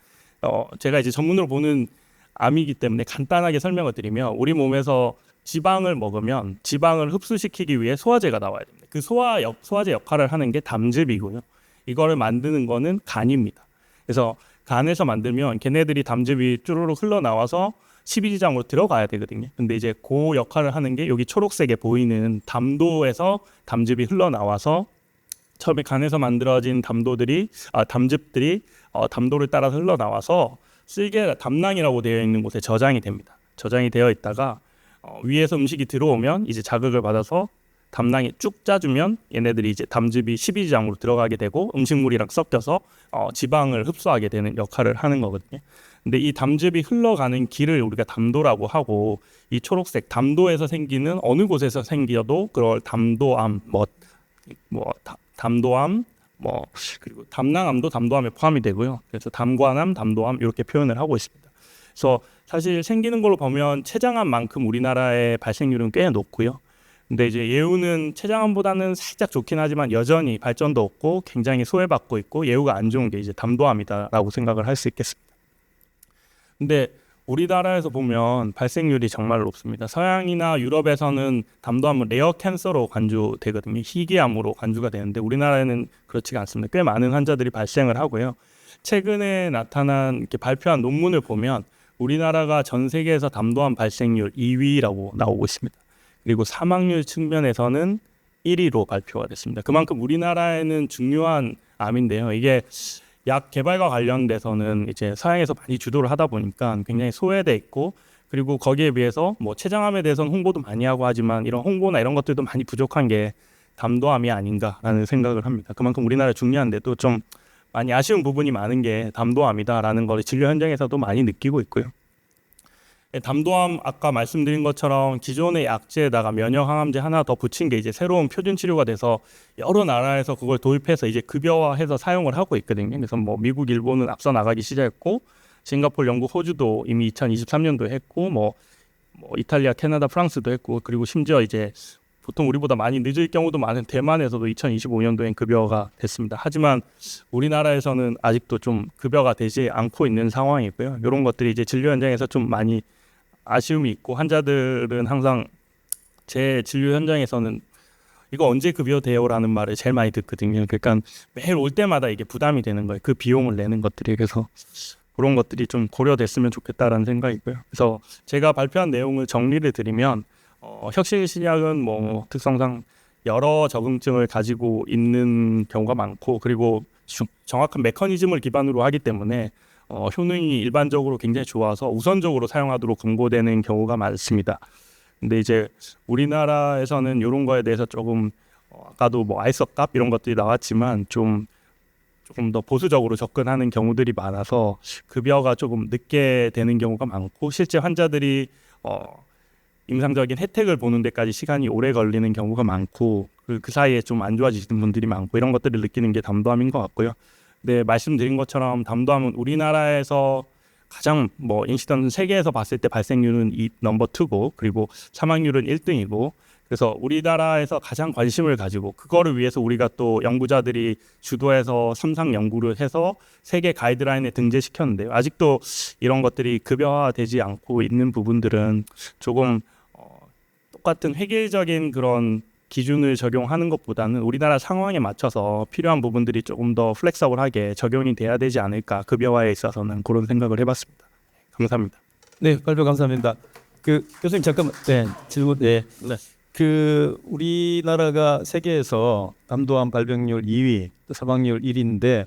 제가 이제 전문으로 보는 암이기 때문에 간단하게 설명을 드리면 우리 몸에서 지방을 먹으면 지방을 흡수시키기 위해 소화제가 나와야 됩니다. 그 소화제 역할을 하는 게 담즙이고요. 이거를 만드는 거는 간입니다. 그래서 간에서 만들면 걔네들이 담즙이 쭈루룩 흘러나와서 십이지장으로 들어가야 되거든요. 근데 이제 그 역할을 하는 게 여기 초록색에 보이는 담도에서 담즙이 흘러나와서 처음에 간에서 만들어진 담즙들이 담도를 따라서 흘러나와서 쓸개 담낭이라고 되어 있는 곳에 저장이 됩니다. 저장이 되어 있다가 위에서 음식이 들어오면 이제 자극을 받아서 담낭이 쭉 짜주면 얘네들이 이제 담즙이 십이지장으로 들어가게 되고 음식물이랑 섞여서 지방을 흡수하게 되는 역할을 하는 거거든요. 근데 이 담즙이 흘러가는 길을 우리가 담도라고 하고, 이 초록색 담도에서 생기는 어느 곳에서 생겨도 그걸 담도암, 담도암, 그리고 담낭암도 담도암에 포함이 되고요. 그래서 담관암, 담도암 이렇게 표현을 하고 있습니다. 그래서 사실 생기는 걸로 보면 췌장암만큼 우리나라의 발생률은 꽤 높고요. 근데 이제 예후는 췌장암보다는 살짝 좋긴 하지만 여전히 발전도 없고 굉장히 소외받고 있고 예후가 안 좋은 게 이제 담도암이다라고 생각을 할 수 있겠습니다. 근데 우리나라에서 보면 발생률이 정말 높습니다. 서양이나 유럽에서는 담도암은 레어 캔서로 간주되거든요. 희귀암으로 간주가 되는데 우리나라에는 그렇지가 않습니다. 꽤 많은 환자들이 발생을 하고요. 최근에 나타난 이렇게 발표한 논문을 보면 우리나라가 전 세계에서 담도암 발생률 2위라고 나오고 있습니다. 그리고 사망률 측면에서는 1위로 발표가 됐습니다. 그만큼 우리나라에는 중요한 암인데요. 이게 약 개발과 관련돼서는 이제 서양에서 많이 주도를 하다 보니까 굉장히 소외돼 있고, 그리고 거기에 비해서 뭐 췌장암에 대해서는 홍보도 많이 하고 하지만 이런 홍보나 이런 것들도 많이 부족한 게 담도암이 아닌가라는 생각을 합니다. 그만큼 우리나라 중요한데도 좀 많이 아쉬운 부분이 많은 게 담도암이다라는 걸 진료 현장에서도 많이 느끼고 있고요. 담도암 아까 말씀드린 것처럼 기존의 약제에다가 면역항암제 하나 더 붙인 게 이제 새로운 표준 치료가 돼서 여러 나라에서 그걸 도입해서 이제 급여화해서 사용을 하고 있거든요. 그래서 뭐 미국, 일본은 앞서 나가기 시작했고, 싱가포르, 영국, 호주도 이미 2023년도에 했고, 뭐 이탈리아, 캐나다, 프랑스도 했고, 그리고 심지어 이제 보통 우리보다 많이 늦을 경우도 많은 대만에서도 2025년도엔 급여가 됐습니다. 하지만 우리나라에서는 아직도 좀 급여가 되지 않고 있는 상황이고요. 이런 것들이 이제 진료 현장에서 좀 많이 아쉬움이 있고, 환자들은 항상 제 진료 현장에서는 이거 언제 급여돼요라는 말을 제일 많이 듣거든요. 그러니까 매일 올 때마다 이게 부담이 되는 거예요. 그 비용을 내는 것들이. 그래서 그런 것들이 좀 고려됐으면 좋겠다라는 생각이고요. 그래서 제가 발표한 내용을 정리를 드리면 혁신신약은 뭐 특성상 여러 적응증을 가지고 있는 경우가 많고, 그리고 정확한 메커니즘을 기반으로 하기 때문에 효능이 일반적으로 굉장히 좋아서 우선적으로 사용하도록 권고되는 경우가 많습니다. 근데 이제 우리나라에서는 이런 거에 대해서 조금 아까도 뭐 알석값 이런 것들이 나왔지만 조금 더 보수적으로 접근하는 경우들이 많아서 급여가 조금 늦게 되는 경우가 많고, 실제 환자들이 임상적인 혜택을 보는 데까지 시간이 오래 걸리는 경우가 많고, 그 사이에 좀 안 좋아지시는 분들이 많고, 이런 것들을 느끼는 게 담도암인 것 같고요. 네, 말씀드린 것처럼 담도암은 우리나라에서 가장 뭐 인시던트 세계에서 봤을 때 발생률은 넘버 2고, 그리고 사망률은 1등이고, 그래서 우리나라에서 가장 관심을 가지고 그거를 위해서 우리가 또 연구자들이 주도해서 삼상 연구를 해서 세계 가이드라인에 등재시켰는데요. 아직도 이런 것들이 급여화되지 않고 있는 부분들은 조금 똑같은 획일적인 그런 기준을 적용하는 것보다는 우리나라 상황에 맞춰서 필요한 부분들이 조금 더 플렉서블하게 적용이 돼야 되지 않을까, 급여화에 있어서는 그런 생각을 해봤습니다. 감사합니다. 네, 발표 감사합니다. 그 교수님 잠깐만, 네, 질문, 네. 그 우리나라가 세계에서 담도암 발병률 2위, 또 사망률 1위인데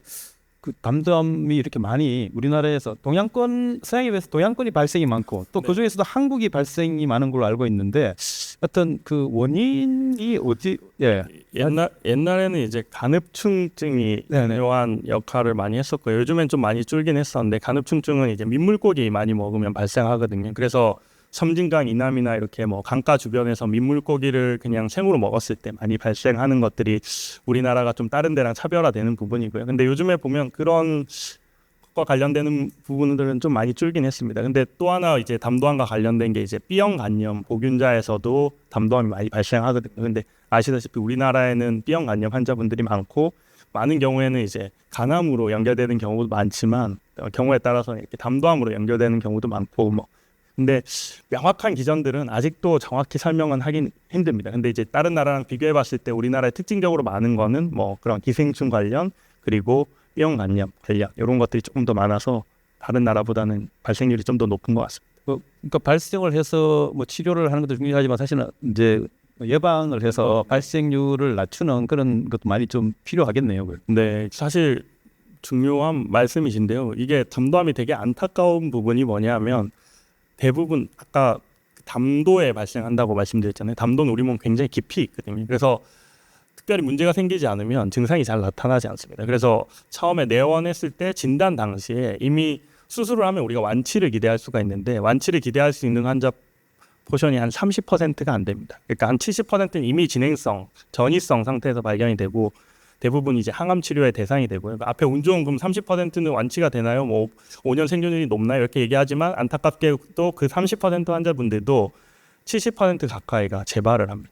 그 담도암이 이렇게 많이 우리나라에서 서양에 비해서 동양권이 발생이 많고 또 그 중에서도 한국이 발생이 많은 걸로 알고 있는데 어떤 그 원인이 어디? 예. 옛날에는 이제 간흡충증이 중요한 역할을 많이 했었고요. 요즘엔 좀 많이 줄긴 했었는데, 간흡충증은 이제 민물고기 많이 먹으면 발생하거든요. 그래서 섬진강 이남이나 이렇게 뭐 강가 주변에서 민물고기를 그냥 생으로 먹었을 때 많이 발생하는 것들이 우리나라가 좀 다른 데랑 차별화되는 부분이고요. 근데 요즘에 보면 그런 것과 관련되는 부분들은 좀 많이 줄긴 했습니다. 근데 또 하나 이제 담도암과 관련된 게 이제 B형 간염 보균자에서도 담도암이 많이 발생하거든요. 근데 아시다시피 우리나라에는 B형 간염 환자분들이 많고, 많은 경우에는 이제 간암으로 연결되는 경우도 많지만 경우에 따라서는 이렇게 담도암으로 연결되는 경우도 많고 뭐. 근데 명확한 기전들은 아직도 정확히 설명은 하긴 힘듭니다. 근데 이제 다른 나라랑 비교해 봤을 때 우리나라에 특징적으로 많은 거는 뭐 그런 기생충 관련, 그리고 B형 간염 관련, 이런 것들이 조금 더 많아서 다른 나라보다는 발생률이 좀 더 높은 것 같습니다. 그러니까 발생을 해서 뭐 치료를 하는 것도 중요하지만 사실은 이제 예방을 해서 발생률을 낮추는 그런 것도 많이 좀 필요하겠네요. 네, 사실 중요한 말씀이신데요. 이게 담도암이 되게 안타까운 부분이 뭐냐면, 대부분 아까 담도에 발생한다고 말씀드렸잖아요. 담도는 우리 몸 굉장히 깊이 있거든요. 그래서 특별히 문제가 생기지 않으면 증상이 잘 나타나지 않습니다. 그래서 처음에 내원했을 때 진단 당시에 이미 수술을 하면 우리가 완치를 기대할 수가 있는데, 완치를 기대할 수 있는 환자 포션이 한 30%가 안 됩니다. 그러니까 한 70%는 이미 진행성, 전이성 상태에서 발견이 되고, 대부분 이제 항암 치료의 대상이 되고요. 앞에 운 좋은 그럼 30%는 완치가 되나요? 뭐 5년 생존율이 높나요? 이렇게 얘기하지만 안타깝게도 그 30% 환자분들도 70% 가까이가 재발을 합니다.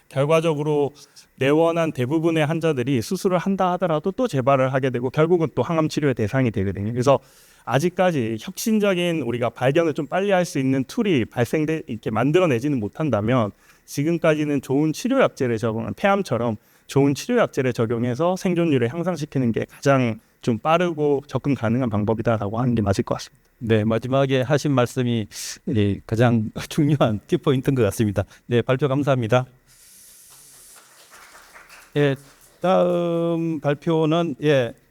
결과적으로 내원한 대부분의 환자들이 수술을 한다 하더라도 또 재발을 하게 되고 결국은 또 항암 치료의 대상이 되거든요. 그래서 아직까지 혁신적인 우리가 발견을 좀 빨리 할 수 있는 툴이 이렇게 만들어내지는 못한다면, 지금까지는 좋은 치료약제를 적용한 폐암처럼 좋은 치료약제를 적용해서 생존율을 향상시키는 게 가장 좀 빠르고 접근 가능한 방법이다라고 하는 게 맞을 것 같습니다. 네, 마지막에 하신 말씀이 가장 중요한 키포인트인 것 같습니다. 네, 발표 감사합니다. 다음 발표는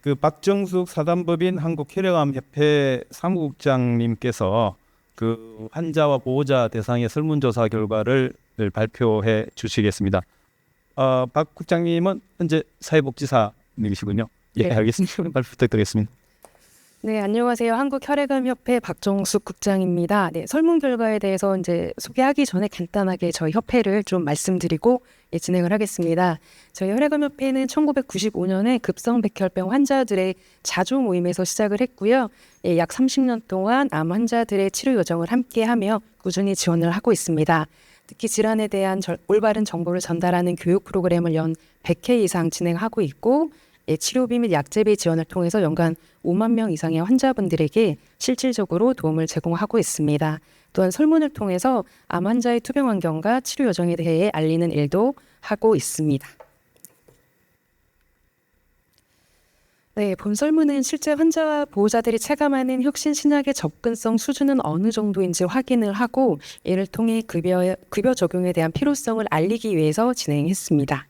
그 박정숙 사단법인 한국혈액암협회 사무국장님께서 그 환자와 보호자 대상의 설문조사 결과를 발표해 주시겠습니다. 박 국장님은 현재 사회복지사님이시군요. 네. 알겠습니다. 발표 부탁드리겠습니다. 네, 안녕하세요. 한국혈액암협회 박정숙 국장입니다. 네, 설문 결과에 대해서 이제 소개하기 전에 간단하게 저희 협회를 좀 말씀드리고 진행을 하겠습니다. 저희 혈액암협회는 1995년에 급성백혈병 환자들의 자조 모임에서 시작을 했고요. 약 30년 동안 암 환자들의 치료 여정을 함께하며 꾸준히 지원을 하고 있습니다. 특히 질환에 대한 올바른 정보를 전달하는 교육 프로그램을 연 100회 이상 진행하고 있고 치료비 및 약제비 지원을 통해서 연간 5만 명 이상의 환자분들에게 실질적으로 도움을 제공하고 있습니다. 또한 설문을 통해서 암 환자의 투병 환경과 치료 여정에 대해 알리는 일도 하고 있습니다. 네, 본 설문은 실제 환자와 보호자들이 체감하는 혁신 신약의 접근성 수준은 어느 정도인지 확인을 하고 이를 통해 급여 적용에 대한 필요성을 알리기 위해서 진행했습니다.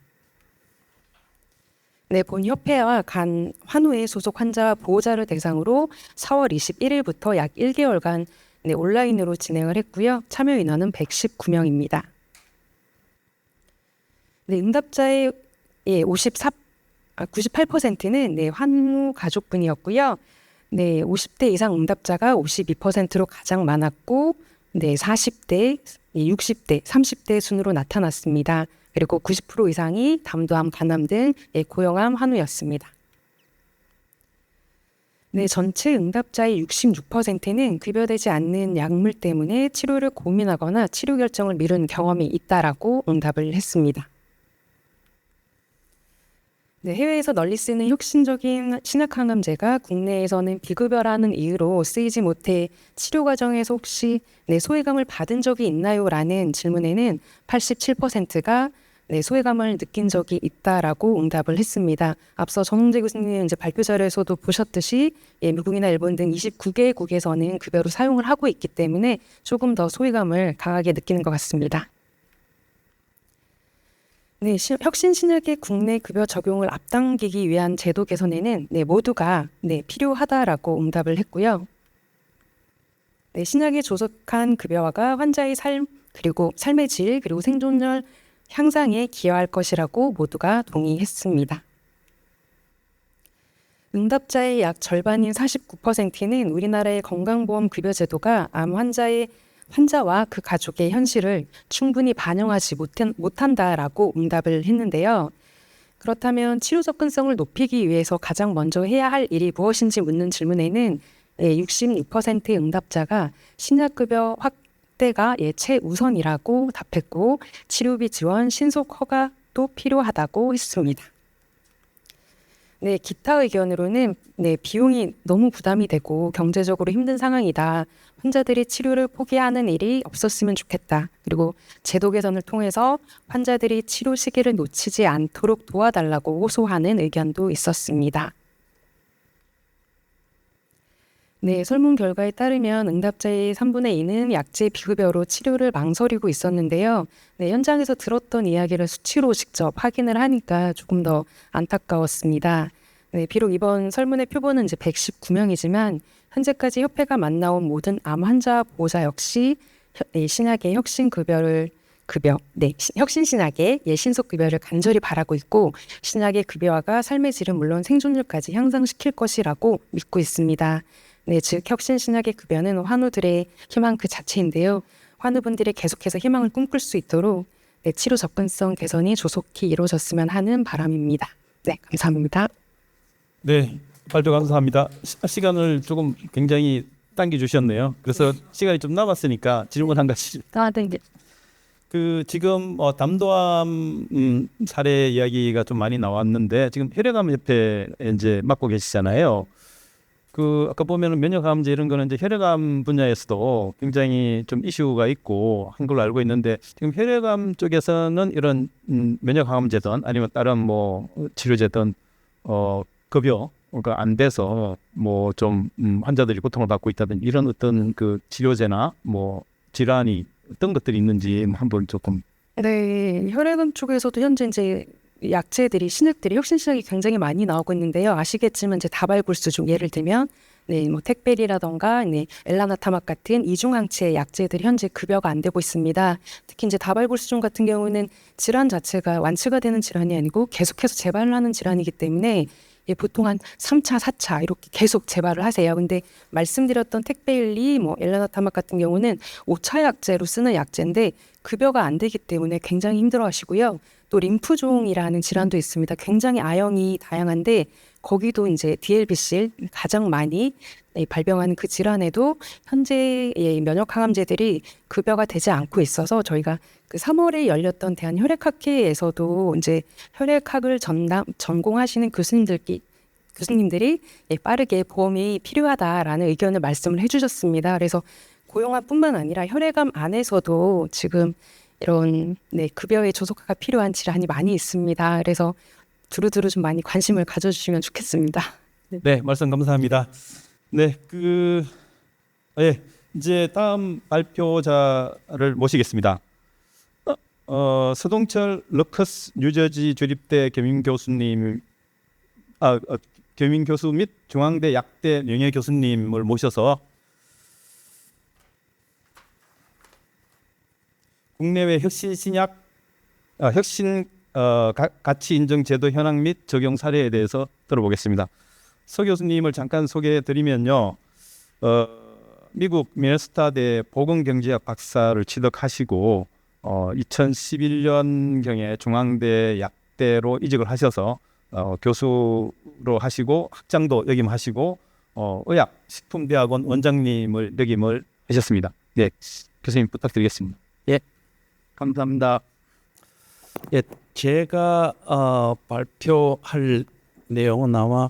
네, 본 협회와 간 환우의 소속 환자와 보호자를 대상으로 4월 21일부터 약 1개월간 온라인으로 진행을 했고요. 참여 인원은 119명입니다. 네, 응답자의 98%는 환우 가족분이었고요. 네, 50대 이상 응답자가 52%로 가장 많았고, 40대, 60대, 30대 순으로 나타났습니다. 그리고 90% 이상이 담도암, 간암 등 고형암 환우였습니다. 네, 전체 응답자의 66%는 급여되지 않는 약물 때문에 치료를 고민하거나 치료 결정을 미룬 경험이 있다라고 응답을 했습니다. 네, 해외에서 널리 쓰는 혁신적인 신약항암제가 국내에서는 비급여라는 이유로 쓰이지 못해 치료 과정에서 혹시 소외감을 받은 적이 있나요? 라는 질문에는 87%가 소외감을 느낀 적이 있다라고 응답을 했습니다. 앞서 전홍재 교수님 이제 발표 자료에서도 보셨듯이 미국이나 일본 등 29개국에서는 급여로 사용을 하고 있기 때문에 조금 더 소외감을 강하게 느끼는 것 같습니다. 네, 혁신 신약의 국내 급여 적용을 앞당기기 위한 제도 개선에는 모두가 필요하다라고 응답을 했고요. 신약의 조속한 급여화가 환자의 삶 그리고 삶의 질 그리고 생존율 향상에 기여할 것이라고 모두가 동의했습니다. 응답자의 약 절반인 49%는 우리나라의 건강보험 급여 제도가 암 환자와 그 가족의 현실을 충분히 반영하지 못한다라고 응답을 했는데요. 그렇다면 치료 접근성을 높이기 위해서 가장 먼저 해야 할 일이 무엇인지 묻는 질문에는 66%의 응답자가 신약급여 확대가 최우선이라고 답했고 치료비 지원 신속 허가도 필요하다고 했습니다. 네, 기타 의견으로는 비용이 너무 부담이 되고 경제적으로 힘든 상황이다. 환자들이 치료를 포기하는 일이 없었으면 좋겠다. 그리고 제도 개선을 통해서 환자들이 치료 시기를 놓치지 않도록 도와달라고 호소하는 의견도 있었습니다. 네, 설문 결과에 따르면 응답자의 3분의 2는 약제 비급여로 치료를 망설이고 있었는데요. 현장에서 들었던 이야기를 수치로 직접 확인을 하니까 조금 더 안타까웠습니다. 비록 이번 설문의 표본은 이제 119명이지만 현재까지 협회가 만나온 모든 암 환자 보호자 역시 신약의 혁신 신약의 신속 급여를 간절히 바라고 있고 신약의 급여화가 삶의 질은 물론 생존율까지 향상시킬 것이라고 믿고 있습니다. 즉 혁신 신약의 급여는 환우들의 희망 그 자체인데요. 환우분들이 계속해서 희망을 꿈꿀 수 있도록 치료 접근성 개선이 조속히 이루어졌으면 하는 바람입니다. 네, 감사합니다. 네, 발표 감사합니다. 시간을 조금 굉장히 당겨주셨네요. 그래서 시간이 좀 남았으니까 질문 한 가지. 지금 담도암 사례 이야기가 좀 많이 나왔는데 지금 혈액암 협회 이제 맡고 계시잖아요. 아까 보면은 면역암제 이런 거는 이제 혈액암 분야에서도 굉장히 좀 이슈가 있고 한 걸로 알고 있는데 지금 혈액암 쪽에서는 이런 면역암제든 아니면 다른 치료제든 급여 치료가 안 돼서 뭐 좀 환자들이 고통을 받고 있다든지 이런 어떤 그 치료제나 뭐 질환이 어떤 것들이 있는지 한번 조금. 네, 혈액암 쪽에서도 현재 이제 약제들이 신약들이 혁신신약이 굉장히 많이 나오고 있는데요. 아시겠지만 이제 다발굴수 중 예를 들면 네, 뭐 택베리라던가 네, 엘라나타막 같은 이중항체 약제들이 현재 급여가 안 되고 있습니다. 특히 이제 다발굴수종 같은 경우는 질환 자체가 완치가 되는 질환이 아니고 계속해서 재발을 하는 질환이기 때문에 예, 보통 한 3차, 4차 이렇게 계속 재발을 하세요. 근데 말씀드렸던 택베일리, 뭐 엘라나타막 같은 경우는 5차 약제로 쓰는 약제인데 급여가 안 되기 때문에 굉장히 힘들어하시고요. 또 림프종이라는 질환도 있습니다. 굉장히 아형이 다양한데 거기도 이제 DLBC를 가장 많이 발병하는 그 질환에도 현재의 면역 항암제들이 급여가 되지 않고 있어서 저희가 그 3월에 열렸던 대한혈액학회에서도 이제 혈액학을 전공하시는 교수님들이 빠르게 보험이 필요하다라는 의견을 말씀을 해주셨습니다. 그래서 고용암뿐만 아니라 혈액암 안에서도 지금 이런 급여의 조속화가 필요한 질환이 많이 있습니다. 그래서 두루두루 좀 많이 관심을 가져주시면 좋겠습니다. 네, 말씀 감사합니다. 네, 이제 다음 발표자를 모시겠습니다. 서동철 러커스 뉴저지 주립대 겸임 교수님, 겸임 교수 및 중앙대 약대 명예 교수님을 모셔서 국내외 혁신 가치 인정 제도 현황 및 적용 사례에 대해서 들어보겠습니다. 서 교수님을 잠깐 소개해드리면요, 미국 미네소타대 보건경제학 박사를 취득하시고 2011년경에 중앙대 약대로 이직을 하셔서 교수로 하시고 학장도 역임하시고 의학식품대학원 원장님을 역임을 하셨습니다. 네, 교수님 부탁드리겠습니다. 예, 감사합니다. 예, 제가 발표할 내용은 아마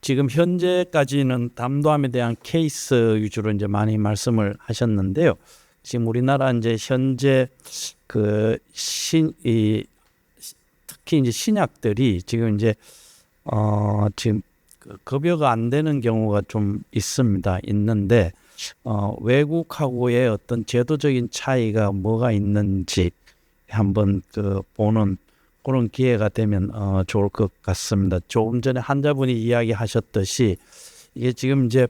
지금 현재까지는 담도암에 대한 케이스 위주로 이제 많이 말씀을 하셨는데요. 지금 우리나라 이제 현재 특히 이제 신약들이 지금 이제 지금 급여가 안 되는 경우가 좀 있는데 외국하고의 어떤 제도적인 차이가 뭐가 있는지 한번 보는 그런 기회가 되면 좋을 것 같습니다. 조금 전에 환자분이 이야기하셨듯이 이게 지금 이제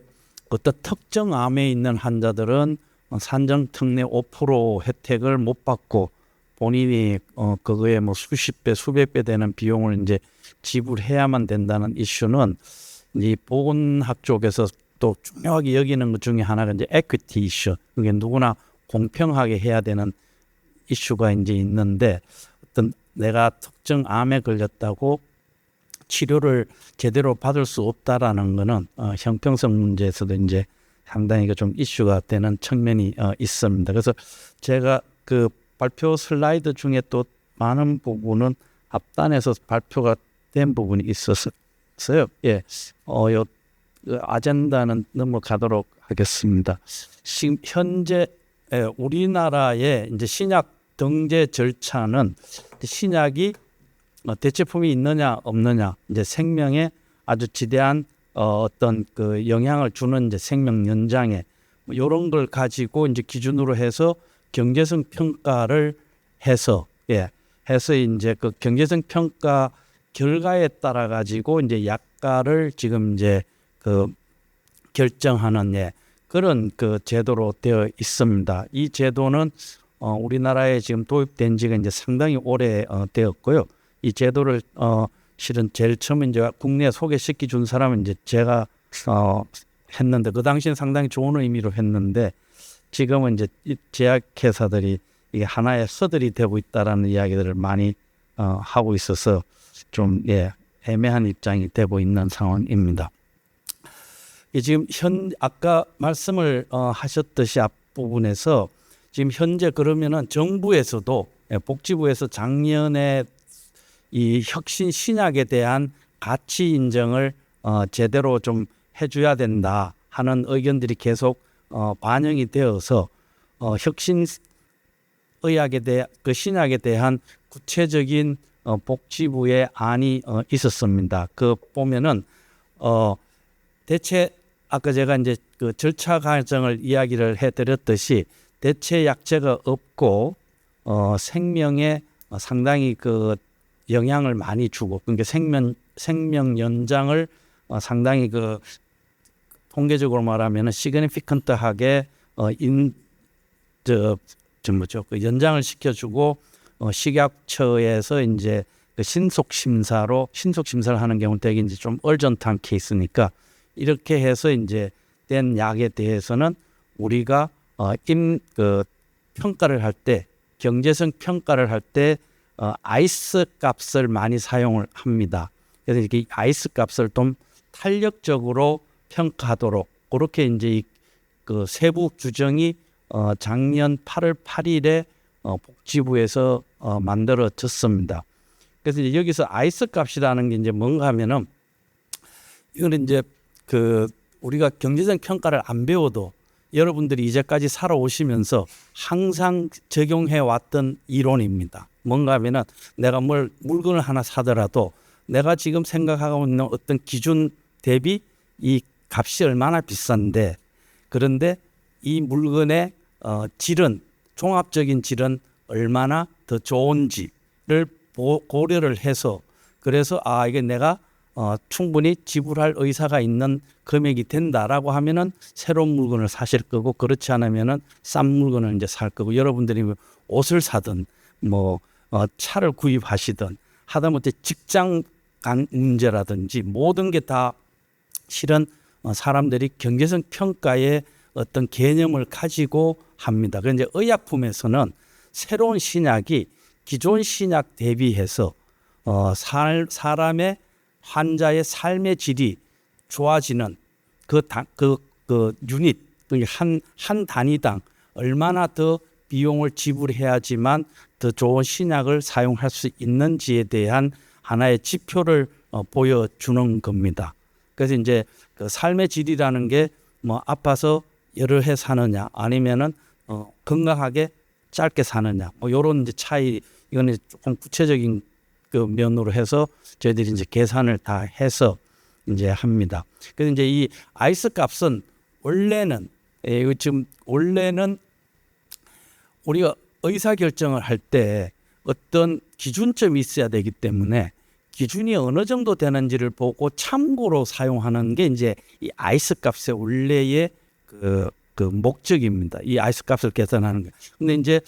어떤 특정 암에 있는 환자들은 산정 특례 5% 혜택을 못 받고 본인이 그거에 뭐 수십 배, 수백 배 되는 비용을 이제 지불해야만 된다는 이슈는 이 보건학 쪽에서 또 중요하게 여기는 것 중에 하나가 이제 에퀴티 이슈. 그게 누구나 공평하게 해야 되는 이슈가 이제 있는데 어떤 내가 특정 암에 걸렸다고 치료를 제대로 받을 수 없다라는 거는 형평성 문제에서도 이제 상당히 좀 이슈가 되는 측면이 있습니다. 그래서 제가 그 발표 슬라이드 중에 또 많은 부분은 앞단에서 발표가 된 부분이 있었어요. 예, 요 아젠다는 넘어가도록 하겠습니다. 지금 현재 우리나라의 이제 신약 등재 절차는 신약이 대체품이 있느냐 없느냐 이제 생명에 아주 지대한 어떤 그 영향을 주는 이제 생명 연장에 이런 걸 가지고 이제 기준으로 해서 경제성 평가를 해서 해서 이제 그 경제성 평가 결과에 따라 가지고 이제 약가를 지금 이제 그 결정하는 그런 그 제도로 되어 있습니다. 이 제도는 우리나라에 지금 도입된 지가 이제 상당히 오래 되었고요. 이 제도를 실은 제일 처음에 이제 국내에 소개시켜 준 사람은 이제 제가 했는데 그 당시엔 상당히 좋은 의미로 했는데 지금은 이제 제약회사들이 이게 하나의 서들이 되고 있다라는 이야기들을 많이 하고 있어서 좀 애매한 입장이 되고 있는 상황입니다. 지금 아까 말씀을 하셨듯이 앞부분에서 지금 현재 그러면은 정부에서도 복지부에서 작년에 이 혁신 신약에 대한 가치 인정을 제대로 좀 해줘야 된다 하는 의견들이 계속 반영이 되어서 혁신 의학에 대한 그 신약에 대한 구체적인 복지부의 안이 있었습니다. 그 보면은 대체 아까 제가 이제 그 절차 과정을 이야기를 해드렸듯이 대체 약제가 없고 생명에 상당히 그 영향을 많이 주고 그러니까 생명 연장을 상당히 그 통계적으로 말하면 시그니피컨트하게 그 연장을 시켜주고 식약처에서 이제 그 신속 심사를 하는 경우 되게 이제 좀 얼전트한 케이스니까 이렇게 해서 이제 된 약에 대해서는 우리가 그 평가를 할 때 경제성 평가를 할 때 아이스 값을 많이 사용을 합니다. 그래서 이렇게 아이스 값을 좀 탄력적으로 평가하도록 그렇게 이제 그 세부 규정이 작년 8월 8일에 복지부에서 만들어졌습니다. 그래서 이제 여기서 아이스 값이라는 게 이제 뭔가 하면은 이거는 이제 그 우리가 경제적 평가를 안 배워도 여러분들이 이제까지 살아오시면서 항상 적용해 왔던 이론입니다. 뭔가 하면은 내가 물건을 하나 사더라도 내가 지금 생각하고 있는 어떤 기준 대비 이 값이 얼마나 비싼데 그런데 이 물건의 질은 종합적인 질은 얼마나 더 좋은지를 고려를 해서 그래서 이게 내가 충분히 지불할 의사가 있는 금액이 된다라고 하면은 새로운 물건을 사실 거고 그렇지 않으면은 싼 물건을 이제 살 거고 여러분들이 옷을 사든 뭐 차를 구입하시든 하다못해 직장 간 문제라든지 모든 게 다 실은 사람들이 경제성 평가의 어떤 개념을 가지고 합니다. 그런데 이제 의약품에서는 새로운 신약이 기존 신약 대비해서 사람의 환자의 삶의 질이 좋아지는 그 유닛 한 단위당 얼마나 더 비용을 지불해야지만 더 좋은 신약을 사용할 수 있는지에 대한 하나의 지표를 보여주는 겁니다. 그래서 이제 그 삶의 질이라는 게 뭐 아파서 여러 해 사느냐 아니면은 건강하게 짧게 사느냐 뭐 이런 이제 차이 이거는 조금 구체적인 그 면으로 해서 저희들이 이제 계산을 다 해서 이제 합니다. 그래서 이제 이 아이스 값은 원래는 우리가 의사 결정을 할 때 어떤 기준점이 있어야 되기 때문에 기준이 어느 정도 되는지를 보고 참고로 사용하는 게 이제 이 아이스 값의 원래의 그 목적입니다. 이 아이스 값을 계산하는 게. 근데 이제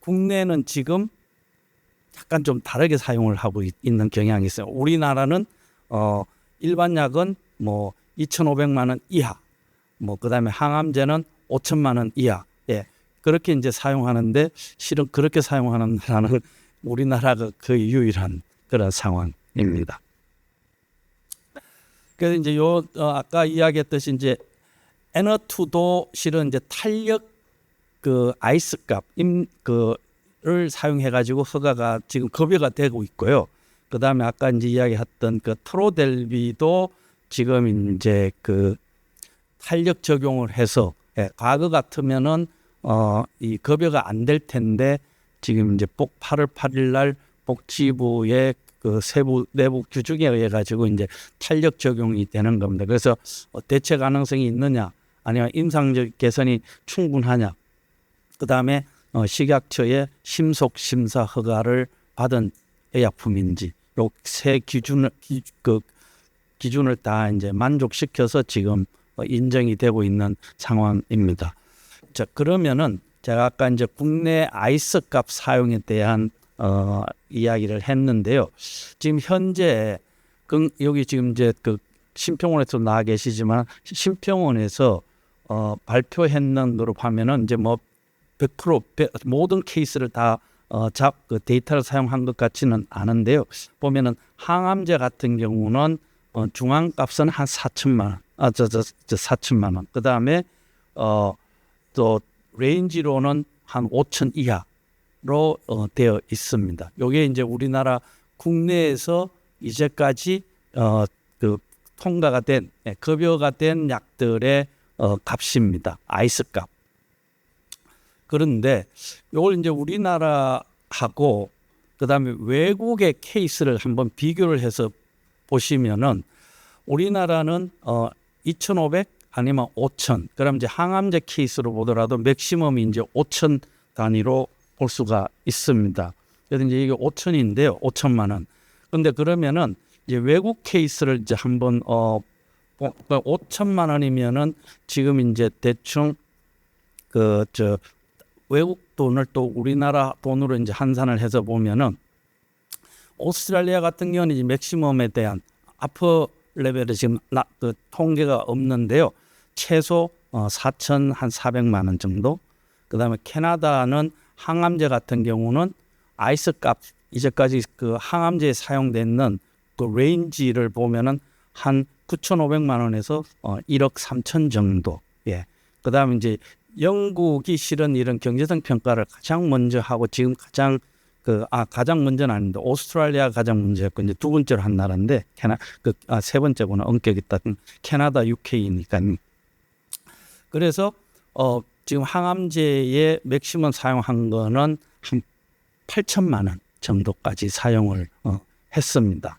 국내는 지금 약간 좀 다르게 사용을 하고 있는 경향이 있어요. 우리나라는 일반 약은 뭐 2,500만 원 이하, 뭐 그다음에 항암제는 5천만 원 이하, 그렇게 이제 사용하는데 실은 그렇게 사용하는 나라는 우리나라가 거의 유일한 그런 상황입니다. 그래서 이제 아까 이야기했듯이 이제 N2도 실은 이제 탄력 그 아이스 값을 사용해 가지고 허가가 지금 급여가 되고 있고요. 그다음에 아까 이제 이야기했던 그 트로델비도 지금 이제 그 탄력 적용을 해서 과거 같으면은 이 급여가 안 될 텐데 지금 이제 8월 8일 날 복지부의 그 세부 내부 규정에 의해 가지고 이제 탄력 적용이 되는 겁니다. 그래서 대체 가능성이 있느냐, 아니면 임상적 개선이 충분하냐, 그 다음에 식약처의 심속 심사 허가를 받은 의약품인지 요 세 기준을 다 이제 만족시켜서 지금 인정이 되고 있는 상황입니다. 자, 그러면은 제가 아까 이제 국내 아이스 값 사용에 대한 이야기를 했는데요. 지금 현재 여기 지금 이제 그 심평원에서 나와 계시지만 심평원에서 발표했는 거로 보면은 이제 뭐 100% 모든 케이스를 다 그 데이터를 사용한 것 같지는 않은데요. 보면은 항암제 같은 경우는 중앙값은 한 4천만 원, 4천만 원. 그 다음에 또 레인지로는 한 5천 이하로 되어 있습니다. 요게 이제 우리나라 국내에서 이제까지 그 통과가 된 급여가 된 약들의 값입니다. 아이스 값. 그런데 요걸 이제 우리나라하고 그다음에 외국의 케이스를 한번 비교를 해서 보시면은 우리나라는 2,500 아니면 5,000. 그럼 이제 항암제 케이스로 보더라도 맥시멈이 이제 5,000 단위로 볼 수가 있습니다. 그래서 이제 이게 5,000인데요. 5천만 원. 근데 그러면은 이제 외국 케이스를 이제 한번 5천만 원이면은 지금 이제 대충 외국 돈을 또 우리나라 돈으로 이제 환산을 해서 보면은 오스트랄리아 같은 경우는 이제 맥시멈에 대한 아퍼 레벨이 지금 통계가 없는데요. 최소 4,400만 원 정도. 그다음에 캐나다는 항암제 같은 경우는 아이스 값 이제까지 그 항암제에 사용되는 그 레인지를 보면은 한 9,500만 원에서 1억 3천 정도. 예. 그다음에 이제 영국이 실은 이런 경제성 평가를 가장 먼저 하고 지금 가장 먼저는 아닌데 오스트랄리아가 가장 먼저였고 이제 두 번째로 한 나라인데 세 번째구나 엄격 있다는 캐나다, UK니까. 그래서 지금 항암제의 맥시멈 사용한 거는 한 8천만 원 정도까지 사용을 했습니다.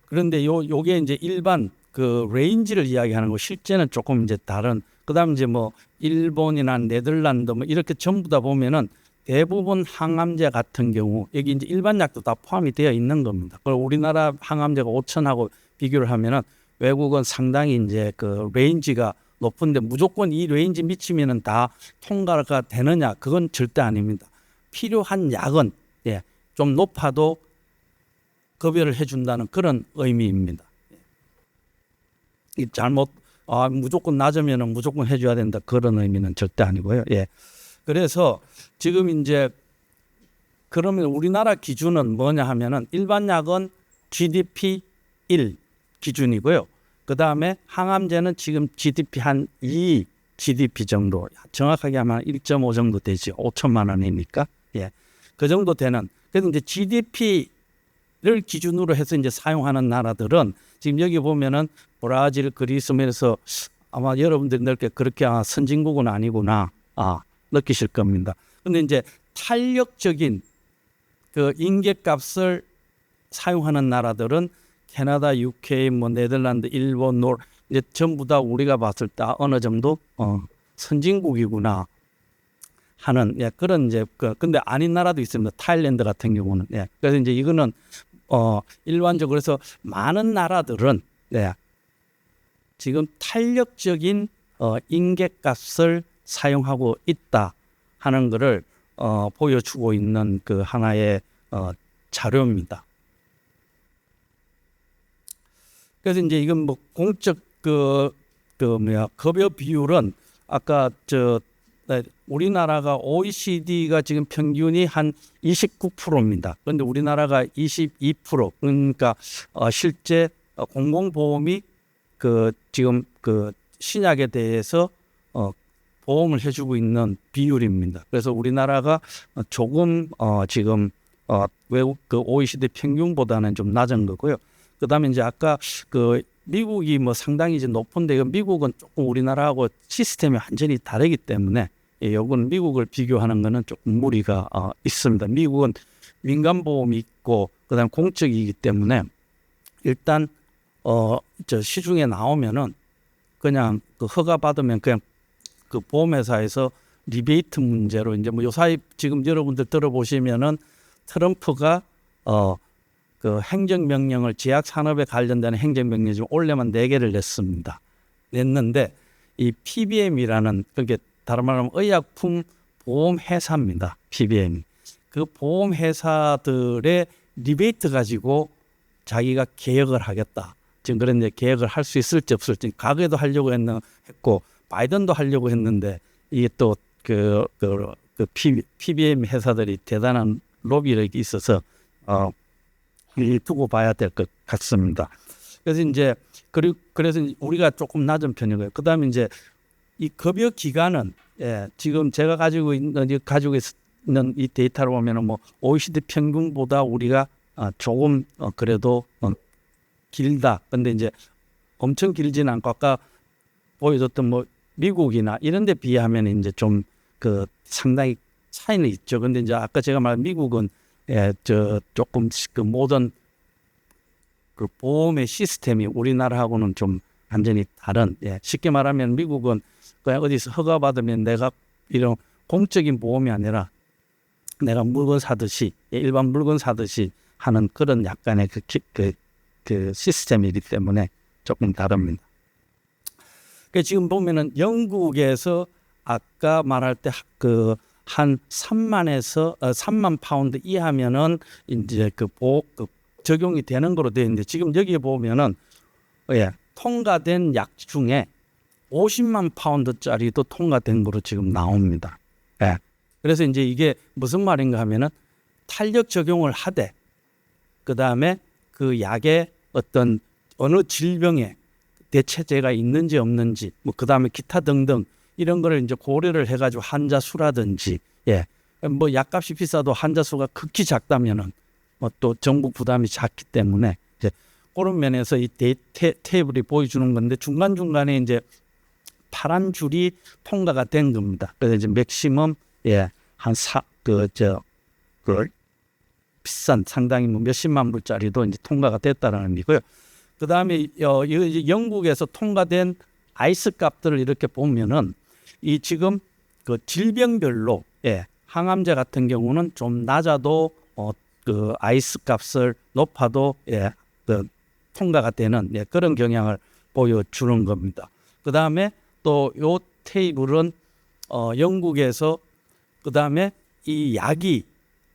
그런데 요게 이제 일반 그 레인지를 이야기하는 거 실제는 조금 이제 다른. 그다음 이제 뭐 일본이나 네덜란드 뭐 이렇게 전부 다 보면은 대부분 항암제 같은 경우 여기 이제 일반 약도 다 포함이 되어 있는 겁니다. 그리고 우리나라 항암제가 5천하고 비교를 하면은 외국은 상당히 이제 그 레인지가 높은데 무조건 이 레인지 미치면은 다 통과가 되느냐? 그건 절대 아닙니다. 필요한 약은 좀 높아도 급여를 해준다는 그런 의미입니다. 이 잘못 무조건 낮으면은 무조건 해줘야 된다 그런 의미는 절대 아니고요. 예. 그래서 지금 이제 그러면 우리나라 기준은 뭐냐 하면은 일반 약은 GDP 1 기준이고요. 그 다음에 항암제는 지금 GDP 한 2 GDP 정도, 정확하게 하면 1.5 정도 되지. 5천만 원이니까. 예. 그 정도 되는. 그래서 이제 GDP를 기준으로 해서 이제 사용하는 나라들은 지금 여기 보면은 브라질, 그리스 면에서 아마 여러분들 넓게 그렇게 선진국은 아니구나 느끼실 겁니다. 근데 이제 탄력적인 그 인계값을 사용하는 나라들은 캐나다, UK, 뭐 네덜란드, 일본, 이제 전부 다 우리가 봤을 때 어느 정도 선진국이구나 하는 그런 이제 근데 아닌 나라도 있습니다. 타일랜드 같은 경우는 그래서 이제 이거는 일반적으로 해서 많은 나라들은 지금 탄력적인 인계값을 사용하고 있다 하는 것을 보여주고 있는 그 하나의 자료입니다. 그래서 이제 이건 뭐 공적 급여 비율은 아까 우리나라가 OECD가 지금 평균이 한 29%입니다. 그런데 우리나라가 22%. 그러니까 실제 공공보험이 지금 신약에 대해서 보험을 해주고 있는 비율입니다. 그래서 우리나라가 조금 지금 외국 OECD 평균보다는 좀 낮은 거고요. 그다음에 이제 아까 미국이 뭐 상당히 이제 높은데 미국은 조금 우리나라하고 시스템이 완전히 다르기 때문에 요건 미국을 비교하는 거는 조금 무리가 있습니다. 미국은 민간 보험이 있고 그다음 공적이기 때문에 일단 시중에 나오면은 그냥 허가 받으면 그냥 그 보험회사에서 리베이트 문제로 이제 뭐 요사이 지금 여러분들 들어보시면은 트럼프가 그 행정명령을 제약 산업에 관련된 행정명령 좀 올려만 4개를 냈는데 이 PBM이라는 그게 다른 말로 하면 의약품 보험회사입니다. PBM. 그 보험회사들의 리베이트 가지고 자기가 개혁을 하겠다. 지금 그런데 개혁을 할 수 있을지 없을지 과거에도 하려고 했고 바이든도 하려고 했는데 이게 또 PBM 회사들이 대단한 로비력이 있어서 두고 봐야 될 것 같습니다. 그래서 이제 그래서 우리가 조금 낮은 편이고요. 그다음에 이제 이 급여 기간은 지금 제가 가지고 있는 이 데이터를 보면은 뭐 OECD 평균보다 우리가 조금 그래도 길다. 근데 이제 엄청 길지는 않고 아까 보여줬던 뭐 미국이나 이런 데 비하면 이제 좀 상당히 차이는 있죠. 근데 이제 아까 제가 말한 미국은 조금 모던 그 보험의 시스템이 우리나라하고는 좀 완전히 다른, 쉽게 말하면 미국은 그냥 어디서 허가 받으면 내가 이런 공적인 보험이 아니라 내가 물건 사듯이, 일반 물건 사듯이 하는 그런 약간의 그 시스템이기 때문에 조금 다릅니다. 지금 보면은 영국에서 아까 말할 때 그 한 3만 파운드 이하면은 이제 그 적용이 되는 거로 되어 있는데, 지금 여기에 보면은 통과된 약 중에 50만 파운드짜리도 통과된 거로 지금 나옵니다. 그래서 이제 이게 무슨 말인가 하면은 탄력 적용을 하되, 그 다음에 그 약에 어떤 어느 질병에 대체제가 있는지 없는지, 뭐 그 다음에 기타 등등 이런 거를 이제 고려를 해가지고 환자 수라든지, 뭐 약값이 비싸도 환자 수가 극히 작다면은 뭐 또 정부 부담이 작기 때문에 이제 그런 면에서 이 테이블이 보여주는 건데, 중간 중간에 이제 파란 줄이 통과가 된 겁니다. 그래서 이제 맥시멈 비싼 상당히 뭐 몇십만 불짜리도 이제 통과가 됐다라는 얘기고요. 그 다음에 영국에서 통과된 아이스 값들을 이렇게 보면은 이 지금 그 질병별로 항암제 같은 경우는 좀 낮아도 그 아이스 값을 높아도 그 통과가 되는 그런 경향을 보여주는 겁니다. 그 다음에 또 요 테이블은 영국에서 그 다음에 이 약이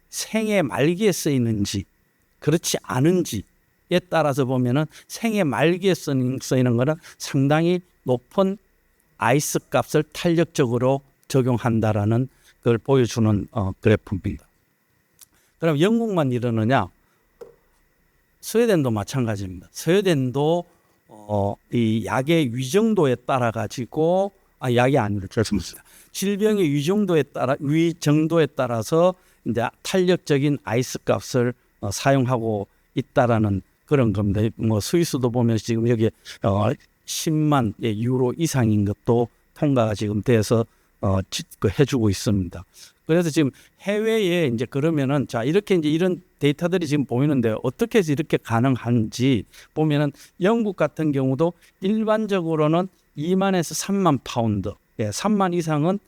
생애 말기에 쓰이는지 그렇지 않은지에 따라서 보면은 생애 말기에 쓰이는 거는 상당히 높은 아이스 값을 탄력적으로 적용한다라는 걸 보여주는 그래프입니다. 그럼 영국만 이러느냐? 스웨덴도 마찬가지입니다. 스웨덴도 이 약의 위정도에 따라 가지고 약이 아니라 죄송합니다. 질병의 위정도에 따라서 이제 탄력적인 아이스 값을 사용하고 있다라는 그런 겁니다. 뭐 스위스도 보면 지금 여기 10만 유로 이상인 것도 통과가 지금 돼서 해주고 있습니다. 그래서 지금 해외에 이제 그러면은 자 이렇게 이제 이런 데이터들이 지금 보이는데 어떻게 해서 이렇게 가능한지 보면은 영국 같은 경우도 일반적으로는 2만에서 3만 파운드, 3만 이상은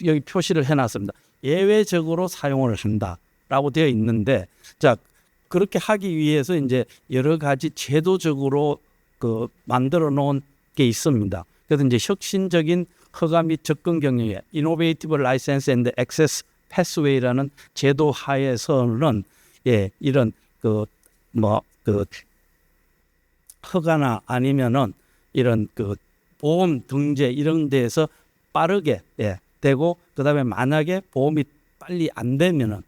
여기 표시를 해놨습니다. 예외적으로 사용을 한다라고 되어 있는데, 자 그렇게 하기 위해서 이제 여러 가지 제도적으로 그 만들어 놓은 게 있습니다. 그래서 이제 혁신적인 허가 및 접근 경로에 Innovative License and Access Pathway라는 제도 하에서는 이런 그 허가나 아니면은 이런 그 보험 등재 이런 데에서 빠르게 되고, 그다음에 만약에 보험이 빨리 안 되면은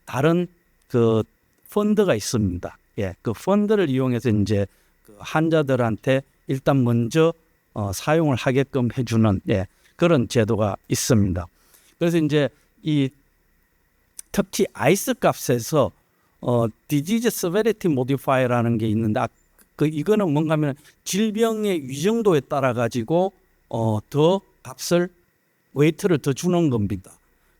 다른 그 펀드가 있습니다. 그 펀드를 이용해서 이제 그 환자들한테 일단 먼저 사용을 하게끔 해주는 그런 제도가 있습니다. 그래서 이제 이 특히 아이스 값에서 Disease Severity Modifier라는 게 있는데, 이거는 뭔가 하면 질병의 위정도에 따라 가지고 더 값을 웨이트를 더 주는 겁니다.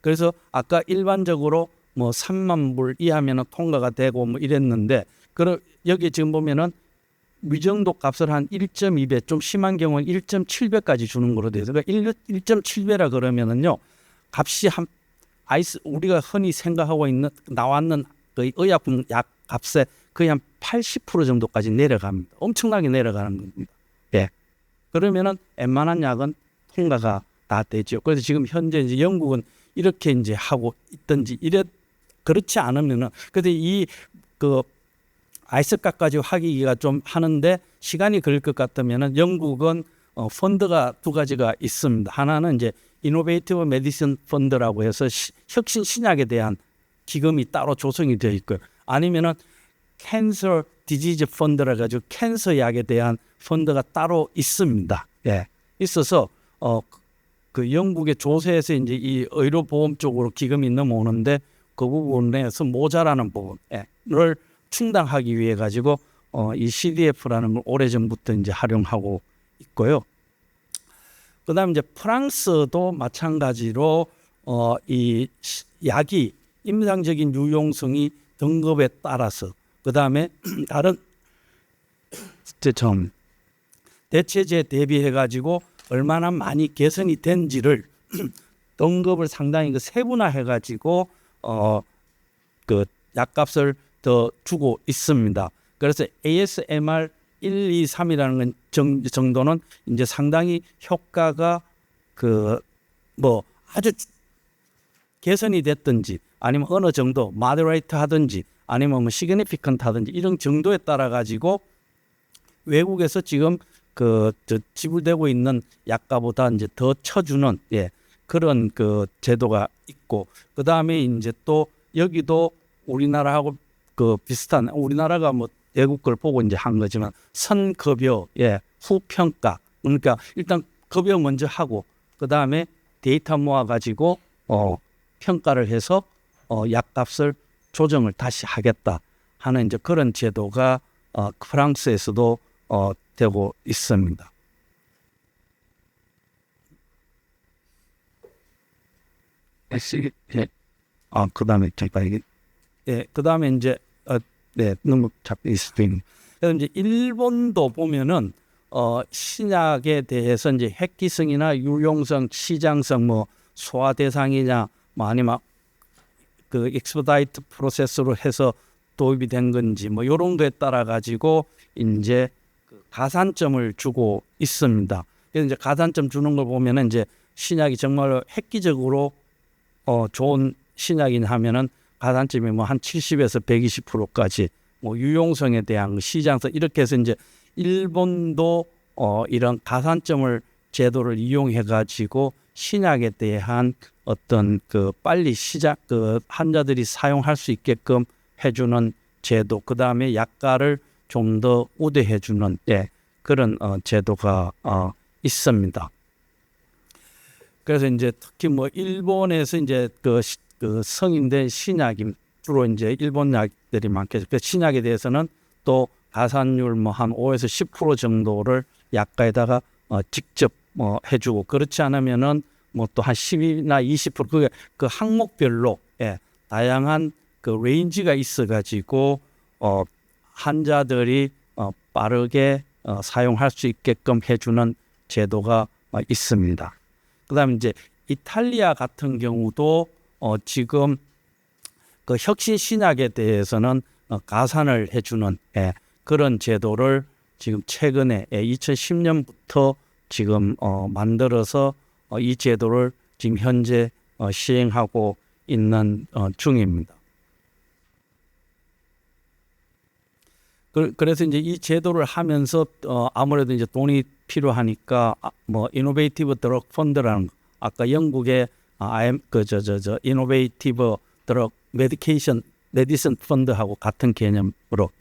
그래서 아까 일반적으로 뭐 3만 불 이하면 통과가 되고 뭐 이랬는데, 여기 지금 보면은 위정도 값을 한 1.2배, 좀 심한 경우는 1.7배까지 주는 거로 돼서, 그러니까 1.7배라 그러면은요, 값이 우리가 흔히 생각하고 있는 나왔는 그 의약품 약 값에 거의 한 80% 정도까지 내려갑니다. 엄청나게 내려가는 겁니다. 그러면은 웬만한 약은 통과가 다 되죠. 그래서 지금 현재 이제 영국은 이렇게 이제 하고 있든지 그렇지 않으면은, 근데 그 아이스값까지 하기가 좀 하는데 시간이 걸릴 것 같으면은 영국은 펀드가 두 가지가 있습니다. 하나는 이제 이노베이티브 메디슨 펀드라고 해서 혁신 신약에 대한 기금이 따로 조성이 되어 있고요. 아니면은 캔서 디지즈 펀드라 가지고 캔서 약에 대한 펀드가 따로 있습니다. 있어서 그 영국의 조세에서 이제 이 의료보험 쪽으로 기금이 넘어오는데, 그 부분에서 모자라는 부분을 충당하기 위해 가지고 이 CDF라는 걸 오래전부터 이제 활용하고 있고요. 그다음 이제 프랑스도 마찬가지로 이 약이 임상적인 유용성이 등급에 따라서, 그 다음에 다른 좀 대체제 대비해 가지고 얼마나 많이 개선이 된지를 등급을 상당히 그 세분화해 가지고 그 약값을 더 주고 있습니다. 그래서 ASMR 1, 2, 3이라는 정도는 이제 상당히 효과가 그 뭐 아주 개선이 됐든지 아니면 어느 정도 moderate 하든지 아니면 뭐 significant 하든지 이런 정도에 따라 가지고 외국에서 지금 지불되고 있는 약가보다 이제 더 쳐주는 그런 그 제도가 있고, 그 다음에 이제 또 여기도 우리나라하고 그 비슷한, 우리나라가 뭐 외국 걸 보고 이제 한 거지만 선급여 후평가, 그러니까 일단 급여 먼저 하고 그 다음에 데이터 모아 가지고 평가를 해서 약값을 조정을 다시 하겠다 하는 이제 그런 제도가 프랑스에서도 되고 있습니다. 그다음에 잠깐 이게 그다음에 이제 너무 잡혀 있습니다. 그래서 이제 일본도 보면은 신약에 대해서 이제 획기성이나 유용성, 시장성, 뭐 소화 대상이냐, 뭐 아니면 그 익스퍼다이트 프로세스로 해서 도입이 된 건지 뭐 이런 거에 따라 가지고 이제 가산점을 주고 있습니다. 그래서 이제 가산점 주는 걸 보면은 이제 신약이 정말 획기적으로 좋은 신약이냐 하면은 가산점이 뭐 한 70에서 120%까지 뭐 유용성에 대한 시장성 이렇게 해서 이제 일본도 이런 가산점을 제도를 이용해 가지고 신약에 대한 어떤 그 빨리 그 환자들이 사용할 수 있게끔 해주는 제도, 그 다음에 약가를 좀 더 우대해주는 그런 제도가 있습니다. 그래서 이제 특히 뭐 일본에서 이제 그 성인된 신약이 주로 이제 일본 약들이 많겠죠. 그 신약에 대해서는 또 가산율 뭐 한 5에서 10% 정도를 약가에다가 직접 해주고, 그렇지 않으면은 뭐 또 한 10이나 20% 그게 그 항목별로 다양한 그 레인지가 있어가지고 환자들이 빠르게 사용할 수 있게끔 해주는 제도가 있습니다. 그다음에 이제 이탈리아 같은 경우도 지금 그 혁신 신약에 대해서는 가산을 해주는 그런 제도를 지금 최근에 2010년부터 지금 만들어서 이 제도를 지금 현재 시행하고 있는 중입니다. 그래서 이제 이 제도를 하면서 아무래도 이제 돈이 필요하니까 뭐 이노베이티브 드럭 펀드라는 아까 영국의 이노베이티브 드럭 메디슨 펀드하고 같은 개념으로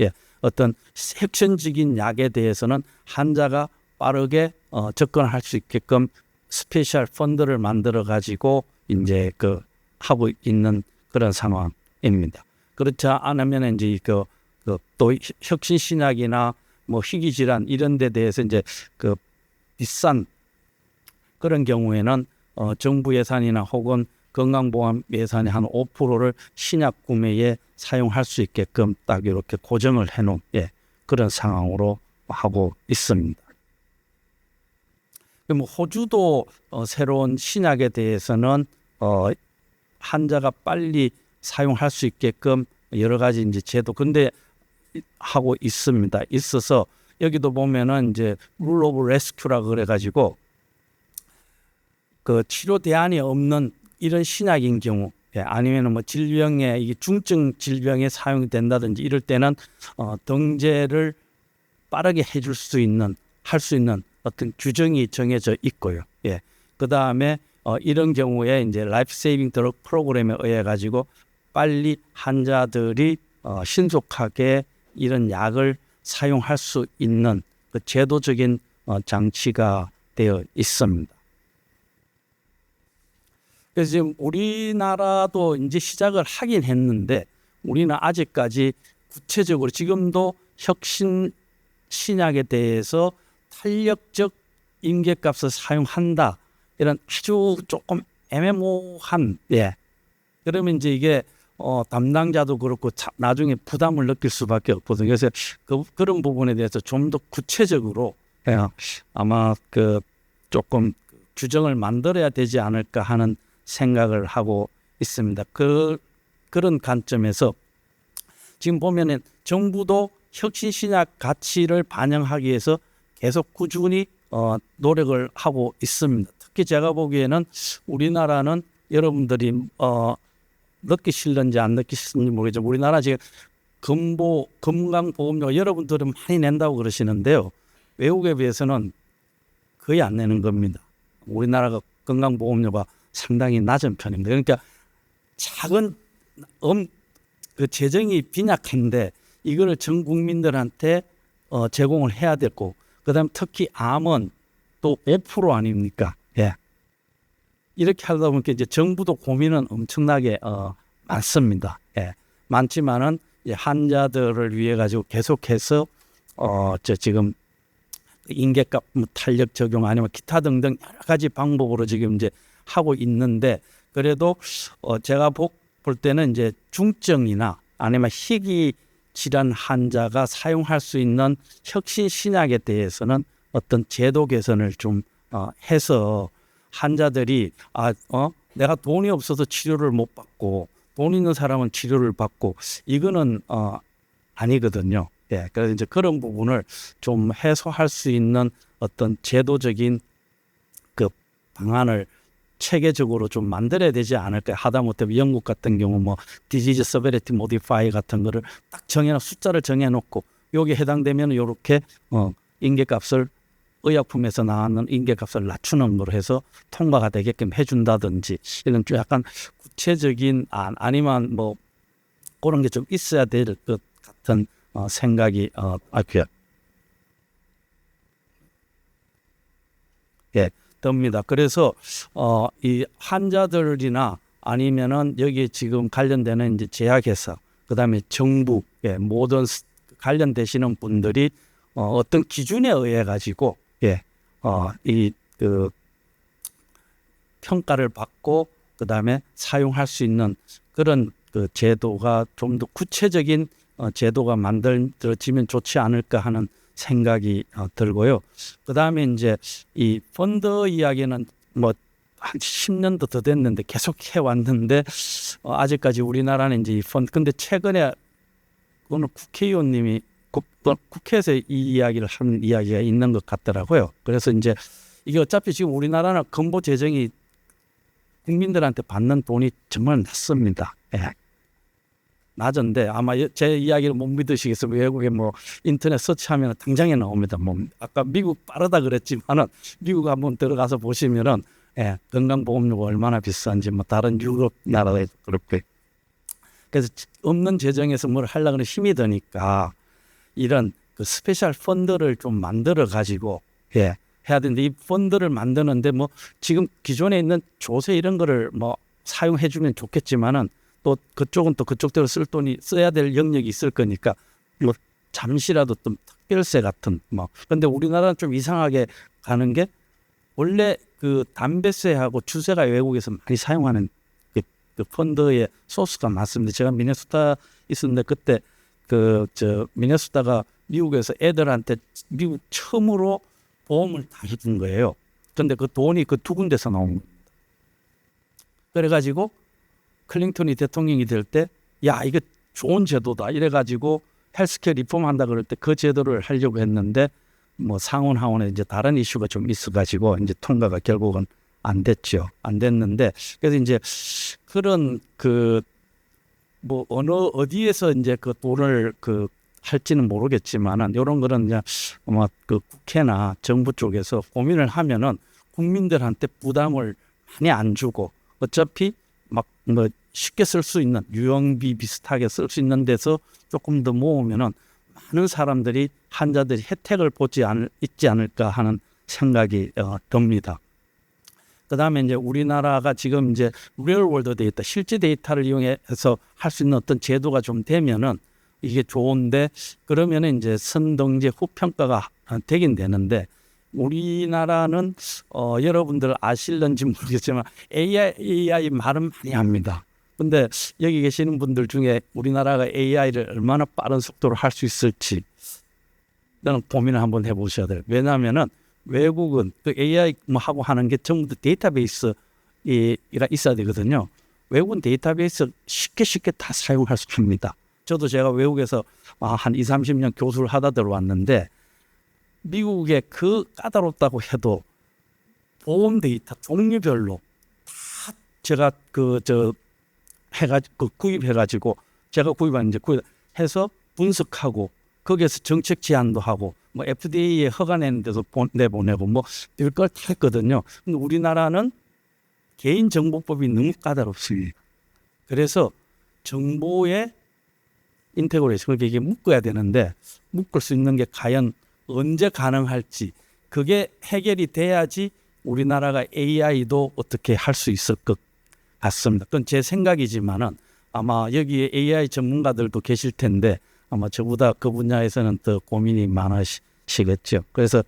어떤 혁신적인 약에 대해서는 환자가 빠르게 접근할 수 있게끔 스페셜 펀드를 만들어 가지고 이제 그 하고 있는 그런 상황입니다. 그렇지 않으면 이제 또 혁신 신약이나 뭐 희귀 질환 이런 데 대해서 이제 그 비싼 그런 경우에는 정부 예산이나 혹은 건강보험 예산의 한 5%를 신약 구매에 사용할 수 있게끔 딱 이렇게 고정을 해놓은 그런 상황으로 하고 있습니다. 그럼 호주도 새로운 신약에 대해서는 환자가 빨리 사용할 수 있게끔 여러 가지 이제 제도 근데 하고 있습니다. 있어서 여기도 보면은 이제 룰 오브 레스큐라고 그래가지고 그 치료 대안이 없는 이런 신약인 경우 아니면은 뭐 질병에 이게 중증 질병에 사용이 된다든지 이럴 때는 등재를 빠르게 해줄 수 있는 할 수 있는 어떤 규정이 정해져 있고요. 그 다음에 이런 경우에 이제 라이프 세이빙 드럭 프로그램에 의해 가지고 빨리 환자들이 신속하게 이런 약을 사용할 수 있는 그 제도적인 장치가 되어 있습니다. 그래서 지금 우리나라도 이제 시작을 하긴 했는데 우리는 아직까지 구체적으로 지금도 혁신 신약에 대해서 탄력적 임계값을 사용한다 이런 아주 조금 애매모호한 그러면 이제 이게 담당자도 그렇고 나중에 부담을 느낄 수밖에 없거든요. 그래서 그런 부분에 대해서 좀 더 구체적으로 아마 그 조금 규정을 만들어야 되지 않을까 하는 생각을 하고 있습니다. 그런 관점에서 지금 보면은 정부도 혁신신약 가치를 반영하기 위해서 계속 꾸준히 노력을 하고 있습니다. 특히 제가 보기에는 우리나라는 여러분들이 느끼실는지 안 느끼실는지 모르겠지만 우리나라 지금 건강보험료 여러분들은 많이 낸다고 그러시는데요. 외국에 비해서는 거의 안 내는 겁니다. 우리나라가 건강보험료가 상당히 낮은 편입니다. 그러니까 작은 그 재정이 빈약한데 이거를 전 국민들한테 제공을 해야 되고 그다음 특히 암은 또 5% 아닙니까? 예. 이렇게 하다 보니까 이제 정부도 고민은 엄청나게 많습니다. 예. 많지만은 환자들을 위해 가지고 계속해서 지금 인계값 탄력 적용 아니면 기타 등등 여러 가지 방법으로 지금 이제 하고 있는데 그래도 제가 볼 때는 이제 중증이나 아니면 희귀 질환 환자가 사용할 수 있는 혁신 신약에 대해서는 어떤 제도 개선을 좀 해서 환자들이 내가 돈이 없어서 치료를 못 받고 돈 있는 사람은 치료를 받고 이거는 아니거든요. 예, 그래서 이제 그런 부분을 좀 해소할 수 있는 어떤 제도적인 그 방안을 체계적으로 좀 만들어야 되지 않을까. 하다못해 영국 같은 경우 뭐 디지즈 서베리티 모디파이 같은 거를 딱 정해놓고 숫자를 정해놓고 여기에 해당되면 이렇게 인계값을 의약품에서 나왔는 인계값을 낮추는 걸로 해서 통과가 되게끔 해준다든지 이런 좀 약간 구체적인 아니면 뭐 그런 게 좀 있어야 될 것 같은 생각이 듭니다. 그래서 이 환자들이나 아니면은 여기 지금 관련되는 이제 제약회사, 그다음에 정부, 모든 관련되시는 분들이 어떤 기준에 의해 가지고 이 그 평가를 받고 그다음에 사용할 수 있는 그런 그 제도가 좀 더 구체적인 제도가 만들어지면 좋지 않을까 하는 생각이 들고요. 그다음에 이제 이 펀드 이야기는 뭐 한 10년도 더 됐는데 계속 해왔는데 아직까지 우리나라는 이제 이 펀드 근데 최근에 오늘 국회의원님이 국회에서 이 이야기를 하는 이야기가 있는 것 같더라고요. 그래서 이제 이게 어차피 지금 우리나라는 건보 재정이 국민들한테 받는 돈이 정말 낮습니다. 낮은데 아마 제 이야기를 못 믿으시겠어요. 외국에 뭐 인터넷 서치하면 당장에 나옵니다. 뭐 아까 미국 빠르다 그랬지만은 미국 한번 들어가서 보시면은 건강보험료가 얼마나 비싼지 뭐 다른 유럽 나라에 그렇게 그래서 없는 재정에서 뭘 하려고 하면 힘이 드니까 이런 그 스페셜 펀드를 좀 만들어 가지고 해야 되는데 이 펀드를 만드는데 뭐 지금 기존에 있는 조세 이런 거를 뭐 사용해 주면 좋겠지만은 또 그쪽은 또 그쪽대로 쓸 돈이 써야 될 영역이 있을 거니까 뭐 잠시라도 좀 특별세 같은 뭐 근데 우리나라는 좀 이상하게 가는 게 원래 그 담배세하고 주세가 외국에서 많이 사용하는 그 펀드의 소스가 많습니다. 제가 미네소타 있었는데 그때 미네소타가 미국에서 애들한테 미국 처음으로 보험을 다 해준 거예요. 근데 그 돈이 그 두 군데서 나온 겁니다. 그래가지고 클린턴이 대통령이 될 때 야 이거 좋은 제도다 이래가지고 헬스케어 리폼한다 그럴 때 그 제도를 하려고 했는데 뭐 상원 하원에 이제 다른 이슈가 좀 있어가지고 이제 통과가 결국은 안 됐죠. 안 됐는데 그래서 이제 그런 그 뭐 어디에서 이제 그 돈을 할지는 모르겠지만은 이런 거는 이제 아마 그 국회나 정부 쪽에서 고민을 하면은 국민들한테 부담을 많이 안 주고 어차피 막 뭐 쉽게 쓸 수 있는 유형비 비슷하게 쓸 수 있는 데서 조금 더 모으면은 많은 사람들이 환자들이 혜택을 있지 않을까 하는 생각이 듭니다. 그다음에 이제 우리나라가 지금 이제 리얼월드 데이터, 실제 데이터를 이용해서 할 수 있는 어떤 제도가 좀 되면은 이게 좋은데 그러면은 이제 선등재 후평가가 되긴 되는데 우리나라는 여러분들 아실는지 모르겠지만 AI 말은 많이 합니다. 근데 여기 계시는 분들 중에 우리나라가 AI를 얼마나 빠른 속도로 할 수 있을지 저는 고민을 한번 해보셔야 돼요. 왜냐하면은 외국은 그 AI 뭐 하고 하는 게 전부 다 데이터베이스가 있어야 되거든요. 외국은 데이터베이스 쉽게 다 사용할 수 있습니다. 저도 제가 외국에서 한 20-30년 교수를 하다 들어왔는데 미국에 그 까다롭다고 해도 보험 데이터 종류별로 다 제가 해가지고 구입해가지고 제가 구입한 이제 구입해서 분석하고 거기에서 정책 제안도 하고 뭐 FDA에 허가 내는 데서 내보내고 뭐 이걸 다 했거든요. 근데 우리나라는 개인정보법이 너무 까다롭습니다. 그래서 정보의 인테그레이션을 이게 묶어야 되는데 묶을 수 있는 게 과연 언제 가능할지 그게 해결이 돼야지 우리나라가 AI도 어떻게 할 수 있을 것 같습니다. 그건 제 생각이지만은 아마 여기에 AI 전문가들도 계실 텐데 아마 저보다 그 분야에서는 더 고민이 많으시겠죠. 그래서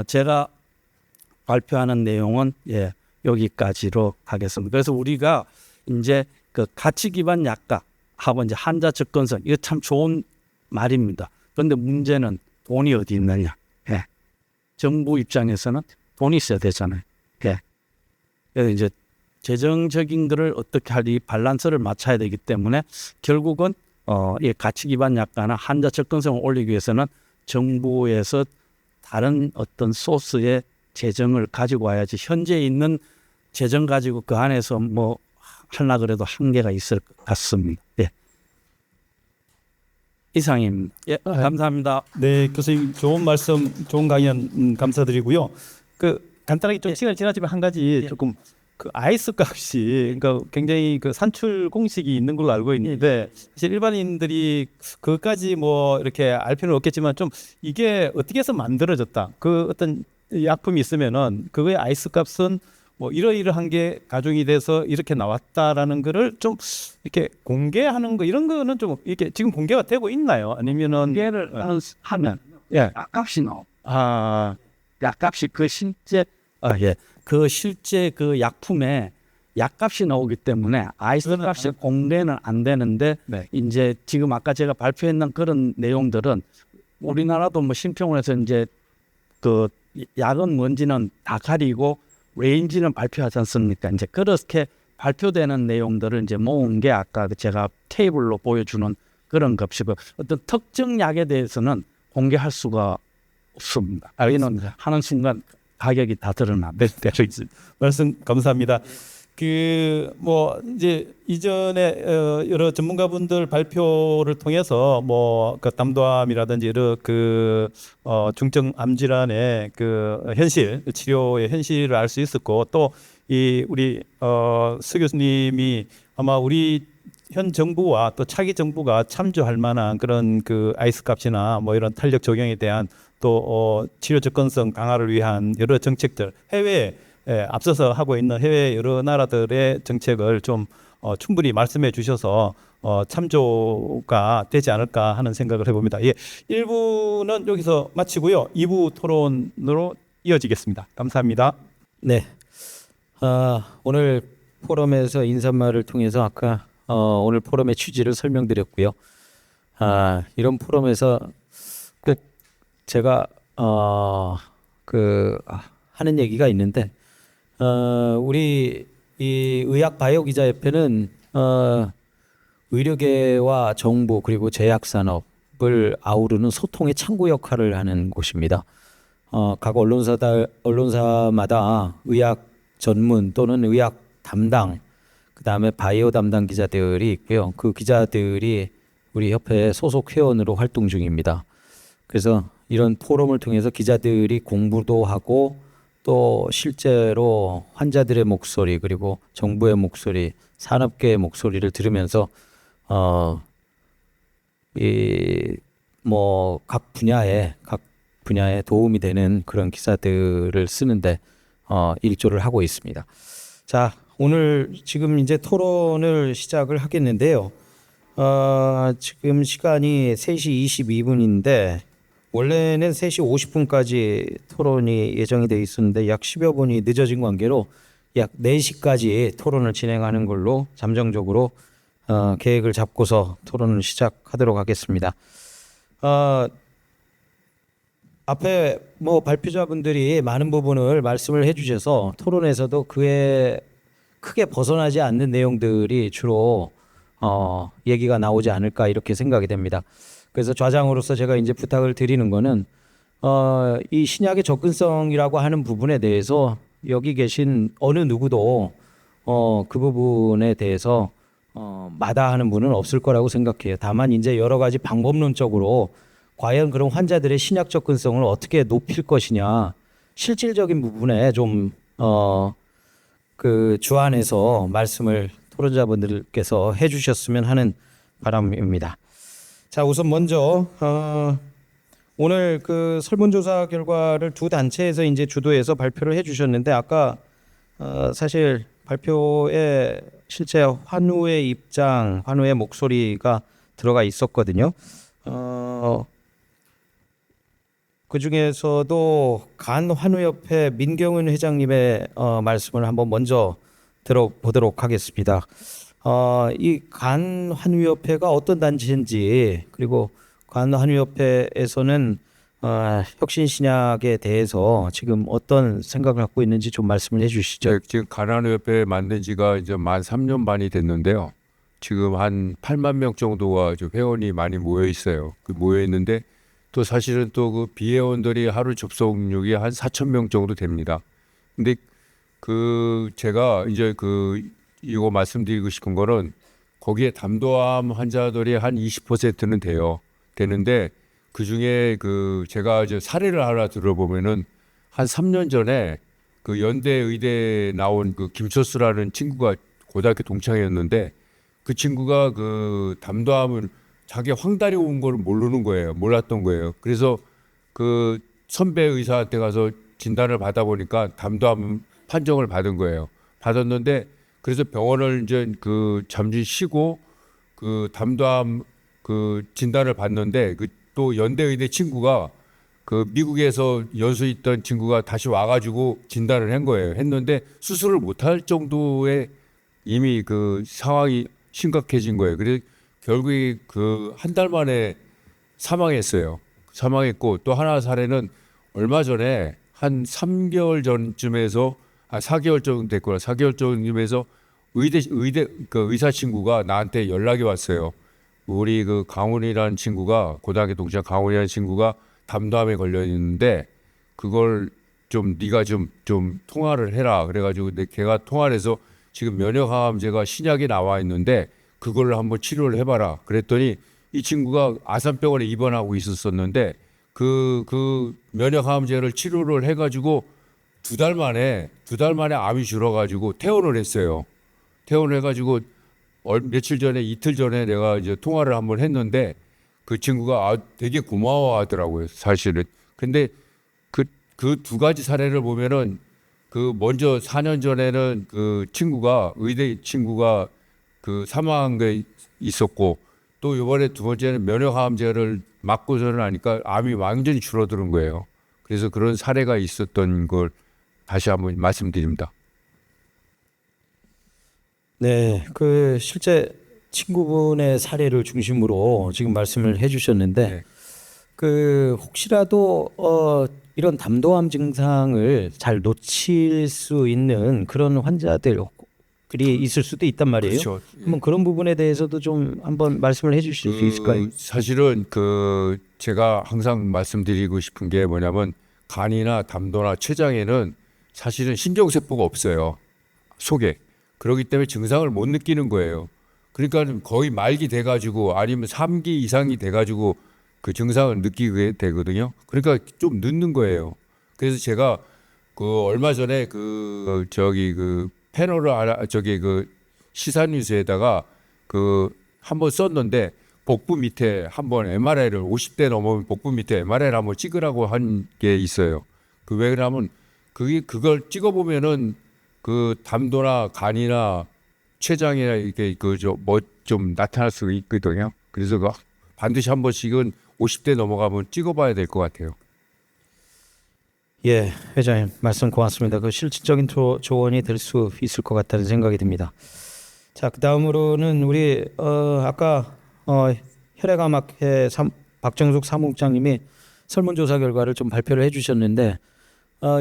제가 발표하는 내용은 여기까지로 하겠습니다. 그래서 우리가 이제 그 가치 기반 약가 하고 이제 환자 접근성 이거 참 좋은 말입니다. 그런데 문제는 돈이 어디 있느냐. 정부 입장에서는 돈이 있어야 되잖아요. 그래서 이제 재정적인 것을 어떻게 할지 밸런스를 맞춰야 되기 때문에 결국은 이 가치 기반 약가나 환자 접근성을 올리기 위해서는 정부에서 다른 어떤 소스의 재정을 가지고 와야지 현재 있는 재정 가지고 그 안에서 뭐 하려 그래도 한계가 있을 것 같습니다. 이상입니다. 감사합니다. 네, 교수님 좋은 말씀, 좋은 강연 감사드리고요. 간단하게 좀 시간이 지나지만 한 가지 조금 그 아이스 값이 그러니까 굉장히 그 산출 공식이 있는 걸로 알고 있는데 사실 일반인들이 그것까지 뭐 이렇게 알 필요는 없겠지만 좀 이게 어떻게 해서 만들어졌다. 그 어떤 약품이 있으면은 그거의 아이스 값은 뭐 이러이러한 게 가중이 돼서 이렇게 나왔다라는 거를 좀 이렇게 공개하는 거 이런 거는 좀 이렇게 지금 공개가 되고 있나요? 아니면은 공개를 하면 약값이 나와. 약값이 그 실제 실제 그 약품에 약값이 나오기 때문에 아이스 값이 공개는 안 되는데 이제 지금 아까 제가 발표했는 그런 내용들은 우리나라도 뭐 심평원에서 이제 그 약은 뭔지는 다 가리고 레인지는 발표하지 않습니까? 이제 그렇게 발표되는 내용들을 이제 모은 게 아까 제가 테이블로 보여주는 그런 값이고 어떤 특정 약에 대해서는 공개할 수가 없습니다. 여기는 하는 순간 가격이 다 드러납니다. 말씀 감사합니다. 뭐 이제 이전에 여러 전문가분들 발표를 통해서 뭐 그 담도암이라든지 여러 중증 암 질환의 현실 치료의 현실을 알 수 있었고 또 우리 수 교수님이 아마 우리 현 정부와 또 차기 정부가 참조할 만한 그런 아이스 값이나 뭐 이런 탄력 적용에 대한 또 치료 접근성 강화를 위한 여러 정책들 해외에 앞서서 하고 있는 해외 여러 나라들의 정책을 좀 충분히 말씀해 주셔서 참조가 되지 않을까 하는 생각을 해봅니다. 1부는 여기서 마치고요. 2부 토론으로 이어지겠습니다. 감사합니다. 네. 오늘 포럼에서 인사말을 통해서 아까 오늘 포럼의 취지를 설명드렸고요. 이런 포럼에서 제가 하는 얘기가 있는데 우리 이 의학바이오기자협회는 의료계와 정부 그리고 제약산업을 아우르는 소통의 창구 역할을 하는 곳입니다. 각 언론사마다 의학 전문 또는 의학 담당 그다음에 바이오 담당 기자들이 있고요. 그 기자들이 우리 협회 소속 회원으로 활동 중입니다. 그래서 이런 포럼을 통해서 기자들이 공부도 하고 또 실제로 환자들의 목소리 그리고 정부의 목소리, 산업계의 목소리를 들으면서 각 분야에 도움이 되는 그런 기사들을 쓰는데 일조를 하고 있습니다. 자, 오늘 지금 이제 토론을 시작을 하겠는데요. 지금 시간이 3시 22분인데 원래는 3시 50분까지 토론이 예정이 돼 있었는데 약 10여 분이 늦어진 관계로 약 4시까지 토론을 진행하는 걸로 잠정적으로 계획을 잡고서 토론을 시작하도록 하겠습니다. 앞에 뭐 발표자분들이 많은 부분을 말씀을 해주셔서 토론에서도 그에 크게 벗어나지 않는 내용들이 주로 얘기가 나오지 않을까 이렇게 생각이 됩니다. 그래서 좌장으로서 제가 이제 부탁을 드리는 거는 이 신약의 접근성이라고 하는 부분에 대해서 여기 계신 어느 누구도 그 부분에 대해서 마다하는 분은 없을 거라고 생각해요. 다만 이제 여러 가지 방법론적으로 과연 그런 환자들의 신약 접근성을 어떻게 높일 것이냐, 실질적인 부분에 좀 그 주안에서 말씀을 토론자분들께서 해주셨으면 하는 바람입니다. 자, 우선 먼저 오늘 그 설문조사 결과를 두 단체에서 이제 주도해서 발표를 해주셨는데 아까 사실 발표에 실제 환우의 입장, 환우의 목소리가 들어가 있었거든요. 그 중에서도 간환우협회 민경은 회장님의 말씀을 한번 먼저 들어보도록 하겠습니다. 이 간환우협회가 어떤 단체인지, 그리고 간환우협회에서는 혁신신약에 대해서 지금 어떤 생각을 갖고 있는지 좀 말씀을 해주시죠. 네, 지금 간환우협회 만든 지가 이제 만 3년 반이 됐는데요. 지금 한 8만 명 정도가 회원이 많이 모여 있어요. 모여 있는데 또 사실은 또 그 비회원들이 하루 접속률이 한 4천 명 정도 됩니다. 근데 그 제가 이제 이거 말씀드리고 싶은 거는 거기에 담도암 환자들이 한 20%는 되는데 그 중에 제가 이제 사례를 하나 들어보면은 한 3년 전에 그 연대 의대에 나온 그 김철수라는 친구가 고등학교 동창이었는데 그 친구가 그 담도암을 자기 황달이 온 걸 몰랐던 거예요. 그래서 그 선배 의사한테 가서 진단을 받아보니까 담도암 판정을 받은 거예요. 받았는데 그래서 병원을 이제 잠시 쉬고 그 담도암 그 진단을 받는데 또 연대의대 친구가 그 미국에서 연수 있던 친구가 다시 와가지고 진단을 한 거예요. 했는데 수술을 못할 정도의 이미 그 상황이 심각해진 거예요. 그래서 결국에 한 달 만에 사망했어요. 사망했고 또 하나 사례는 얼마 전에 한 3개월 전쯤에서 4개월 정도 됐구나. 4개월 전쯤에서 의사 친구가 나한테 연락이 왔어요. 우리 강훈이라는 친구가 고등학교 동창 강훈이라는 친구가 담도암에 걸려 있는데 그걸 좀 네가 좀 통화를 해라. 그래가지고 걔가 통화를 해서 지금 면역항암제가 신약이 나와 있는데 그걸 한번 치료를 해봐라. 그랬더니 이 친구가 아산병원에 입원하고 있었었는데 그 면역항암제를 치료를 해가지고 두 달 만에 암이 줄어가지고 퇴원을 했어요. 퇴원을 해가지고 며칠 전에 이틀 전에 내가 이제 통화를 한번 했는데 그 친구가 되게 고마워하더라고요. 사실은. 근데 그 두 가지 사례를 보면은 먼저 4년 전에는 그 친구가 의대 친구가 사망한 게 있었고 또 이번에 두 번째는 면역항암제를 맞고서는 하니까 암이 완전히 줄어드는 거예요. 그래서 그런 사례가 있었던 걸 다시 한번 말씀드립니다. 네, 실제 친구분의 사례를 중심으로 지금 말씀을 해주셨는데, 네. 혹시라도 이런 담도암 증상을 잘 놓칠 수 있는 그런 환자들이 있을 수도 있단 말이에요. 그렇죠. 그러면 그런 부분에 대해서도 좀 한번 말씀을 해주실 수 있을까요? 사실은 제가 항상 말씀드리고 싶은 게 뭐냐면 간이나 담도나 췌장에는 사실은 신경세포가 없어요. 속에. 그렇기 때문에 증상을 못 느끼는 거예요. 그러니까 거의 말기 돼가지고 아니면 3기 이상이 돼가지고 그 증상을 느끼게 되거든요. 그러니까 좀 늦는 거예요. 그래서 제가 얼마 전에 패널을 시사뉴스에다가 한번 썼는데 복부 밑에 한번 MRI를 50대 넘으면 복부 밑에 MRI를 한번 찍으라고 한 게 있어요. 왜 그러냐면 그걸 찍어보면은 담도나 간이나 췌장이나 이렇게 좀 나타날 수 있거든요. 그래서 반드시 한 번씩은 50대 넘어가면 찍어봐야 될 것 같아요. 예, 회장님 말씀 고맙습니다. 그 실질적인 조언이 될 수 있을 것 같다는 생각이 듭니다. 자, 그 다음으로는 우리 아까 혈액암학회 박정숙 사무국장님이 설문조사 결과를 좀 발표를 해주셨는데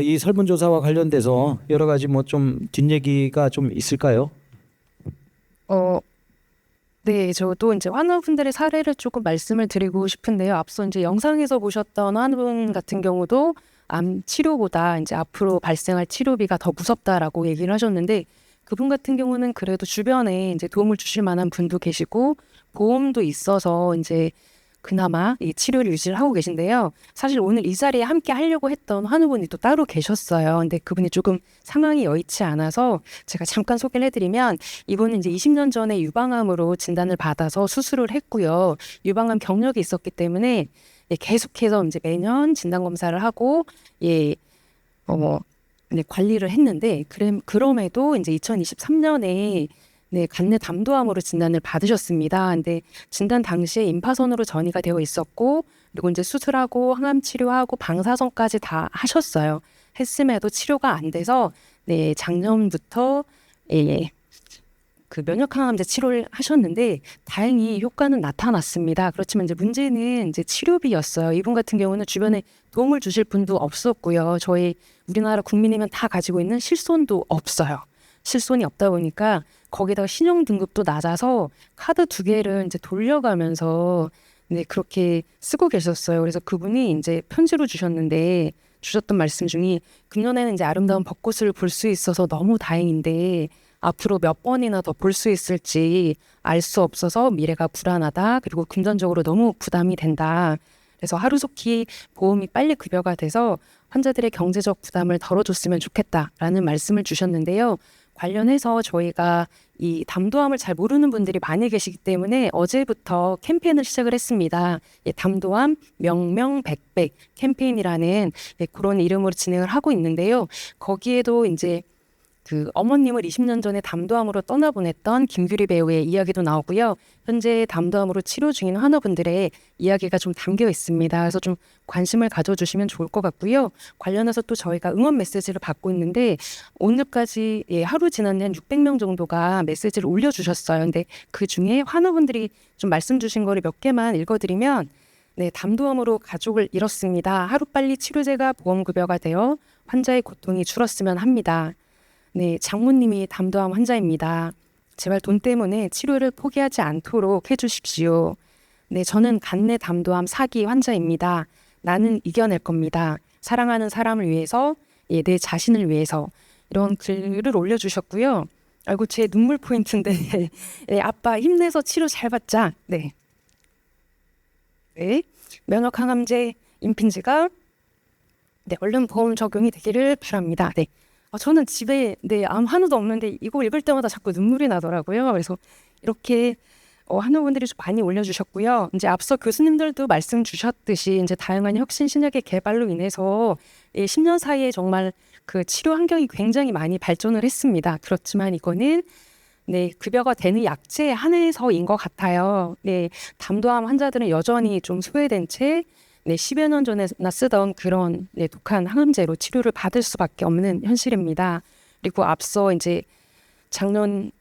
이 설문조사와 관련돼서 여러 가지 뭐 좀 뒷얘기가 좀 있을까요? 네, 저도 이제 환우분들의 사례를 조금 말씀을 드리고 싶은데요. 앞서 이제 영상에서 보셨던 환우분 같은 경우도 암 치료보다 이제 앞으로 발생할 치료비가 더 무섭다라고 얘기를 하셨는데, 그분 같은 경우는 그래도 주변에 이제 도움을 주실 만한 분도 계시고 보험도 있어서 이제 그나마 이 치료를 유지를 하고 계신데요. 사실 오늘 이 자리에 함께 하려고 했던 환우분이 또 따로 계셨어요. 근데 그분이 조금 상황이 여의치 않아서 제가 잠깐 소개를 해드리면, 이분은 이제 20년 전에 유방암으로 진단을 받아서 수술을 했고요. 유방암 경력이 있었기 때문에 계속해서 이제 매년 진단 검사를 하고 관리를 했는데, 그럼에도 이제 2023년에 간내 담도암으로 진단을 받으셨습니다. 근데 진단 당시에 임파선으로 전이가 되어 있었고, 그리고 이제 수술하고 항암 치료하고 방사선까지 다 하셨어요. 했음에도 치료가 안 돼서 작년부터 그 면역항암제 치료를 하셨는데 다행히 효과는 나타났습니다. 그렇지만 이제 문제는 이제 치료비였어요. 이분 같은 경우는 주변에 도움을 주실 분도 없었고요. 저희 우리나라 국민이면 다 가지고 있는 실손도 없어요. 실손이 없다 보니까 거기다가 신용 등급도 낮아서 카드 2개를 이제 돌려가면서 그렇게 쓰고 계셨어요. 그래서 그분이 이제 편지로 주셨던 말씀 중에, 금년에는 이제 아름다운 벚꽃을 볼 수 있어서 너무 다행인데 앞으로 몇 번이나 더 볼 수 있을지 알 수 없어서 미래가 불안하다. 그리고 금전적으로 너무 부담이 된다. 그래서 하루속히 보험이 빨리 급여가 돼서 환자들의 경제적 부담을 덜어줬으면 좋겠다라는 말씀을 주셨는데요. 관련해서 저희가 이 담도암을 잘 모르는 분들이 많이 계시기 때문에 어제부터 캠페인을 시작을 했습니다. 담도암 명명백백 캠페인이라는 그런 이름으로 진행을 하고 있는데요. 거기에도 이제 그 어머님을 20년 전에 담도암으로 떠나보냈던 김규리 배우의 이야기도 나오고요. 현재 담도암으로 치료 중인 환우분들의 이야기가 좀 담겨 있습니다. 그래서 좀 관심을 가져주시면 좋을 것 같고요. 관련해서 또 저희가 응원 메시지를 받고 있는데, 오늘까지 하루 지난 한 600명 정도가 메시지를 올려주셨어요. 근데 그 중에 환우분들이 좀 말씀 주신 거를 몇 개만 읽어드리면, 담도암으로 가족을 잃었습니다. 하루빨리 치료제가 보험급여가 되어 환자의 고통이 줄었으면 합니다. 장모님이 담도암 환자입니다. 제발 돈 때문에 치료를 포기하지 않도록 해주십시오. 저는 간내 담도암 4기 환자입니다. 나는 이겨낼 겁니다. 사랑하는 사람을 위해서, 내 자신을 위해서. 이런 글을 올려주셨고요. 아이고, 제 눈물 포인트인데 아빠 힘내서 치료 잘 받자. 면역항암제 임핀지가 얼른 보험 적용이 되기를 바랍니다. 저는 집에 암 하나도 없는데 이거 읽을 때마다 자꾸 눈물이 나더라고요. 그래서 이렇게 환우분들이 좀 많이 올려주셨고요. 이제 앞서 교수님들도 말씀 주셨듯이 이제 다양한 혁신 신약의 개발로 인해서 10년 사이에 정말 그 치료 환경이 굉장히 많이 발전을 했습니다. 그렇지만 이거는 급여가 되는 약제에 한해서인 것 같아요. 담도암 환자들은 여전히 좀 소외된 채 10여 년 전에나 쓰던 그런 독한 항암제로 치료를 받을 수밖에 없는 현실입니다. 그리고 앞서 이제 2022년이죠.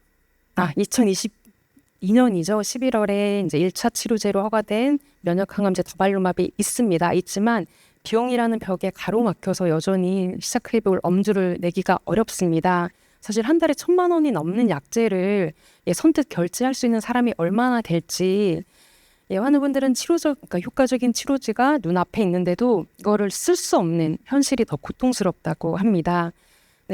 11월에 이제 1차 치료제로 허가된 면역항암제 더발루맙이 있지만 비용이라는 벽에 가로막혀서 여전히 시작해볼 엄두를 내기가 어렵습니다. 사실 한 달에 1,000만 원이 넘는 약제를 선뜻 결제할 수 있는 사람이 얼마나 될지, 환우분들은 그러니까 효과적인 치료제가 눈앞에 있는데도 이거를 쓸 수 없는 현실이 더 고통스럽다고 합니다.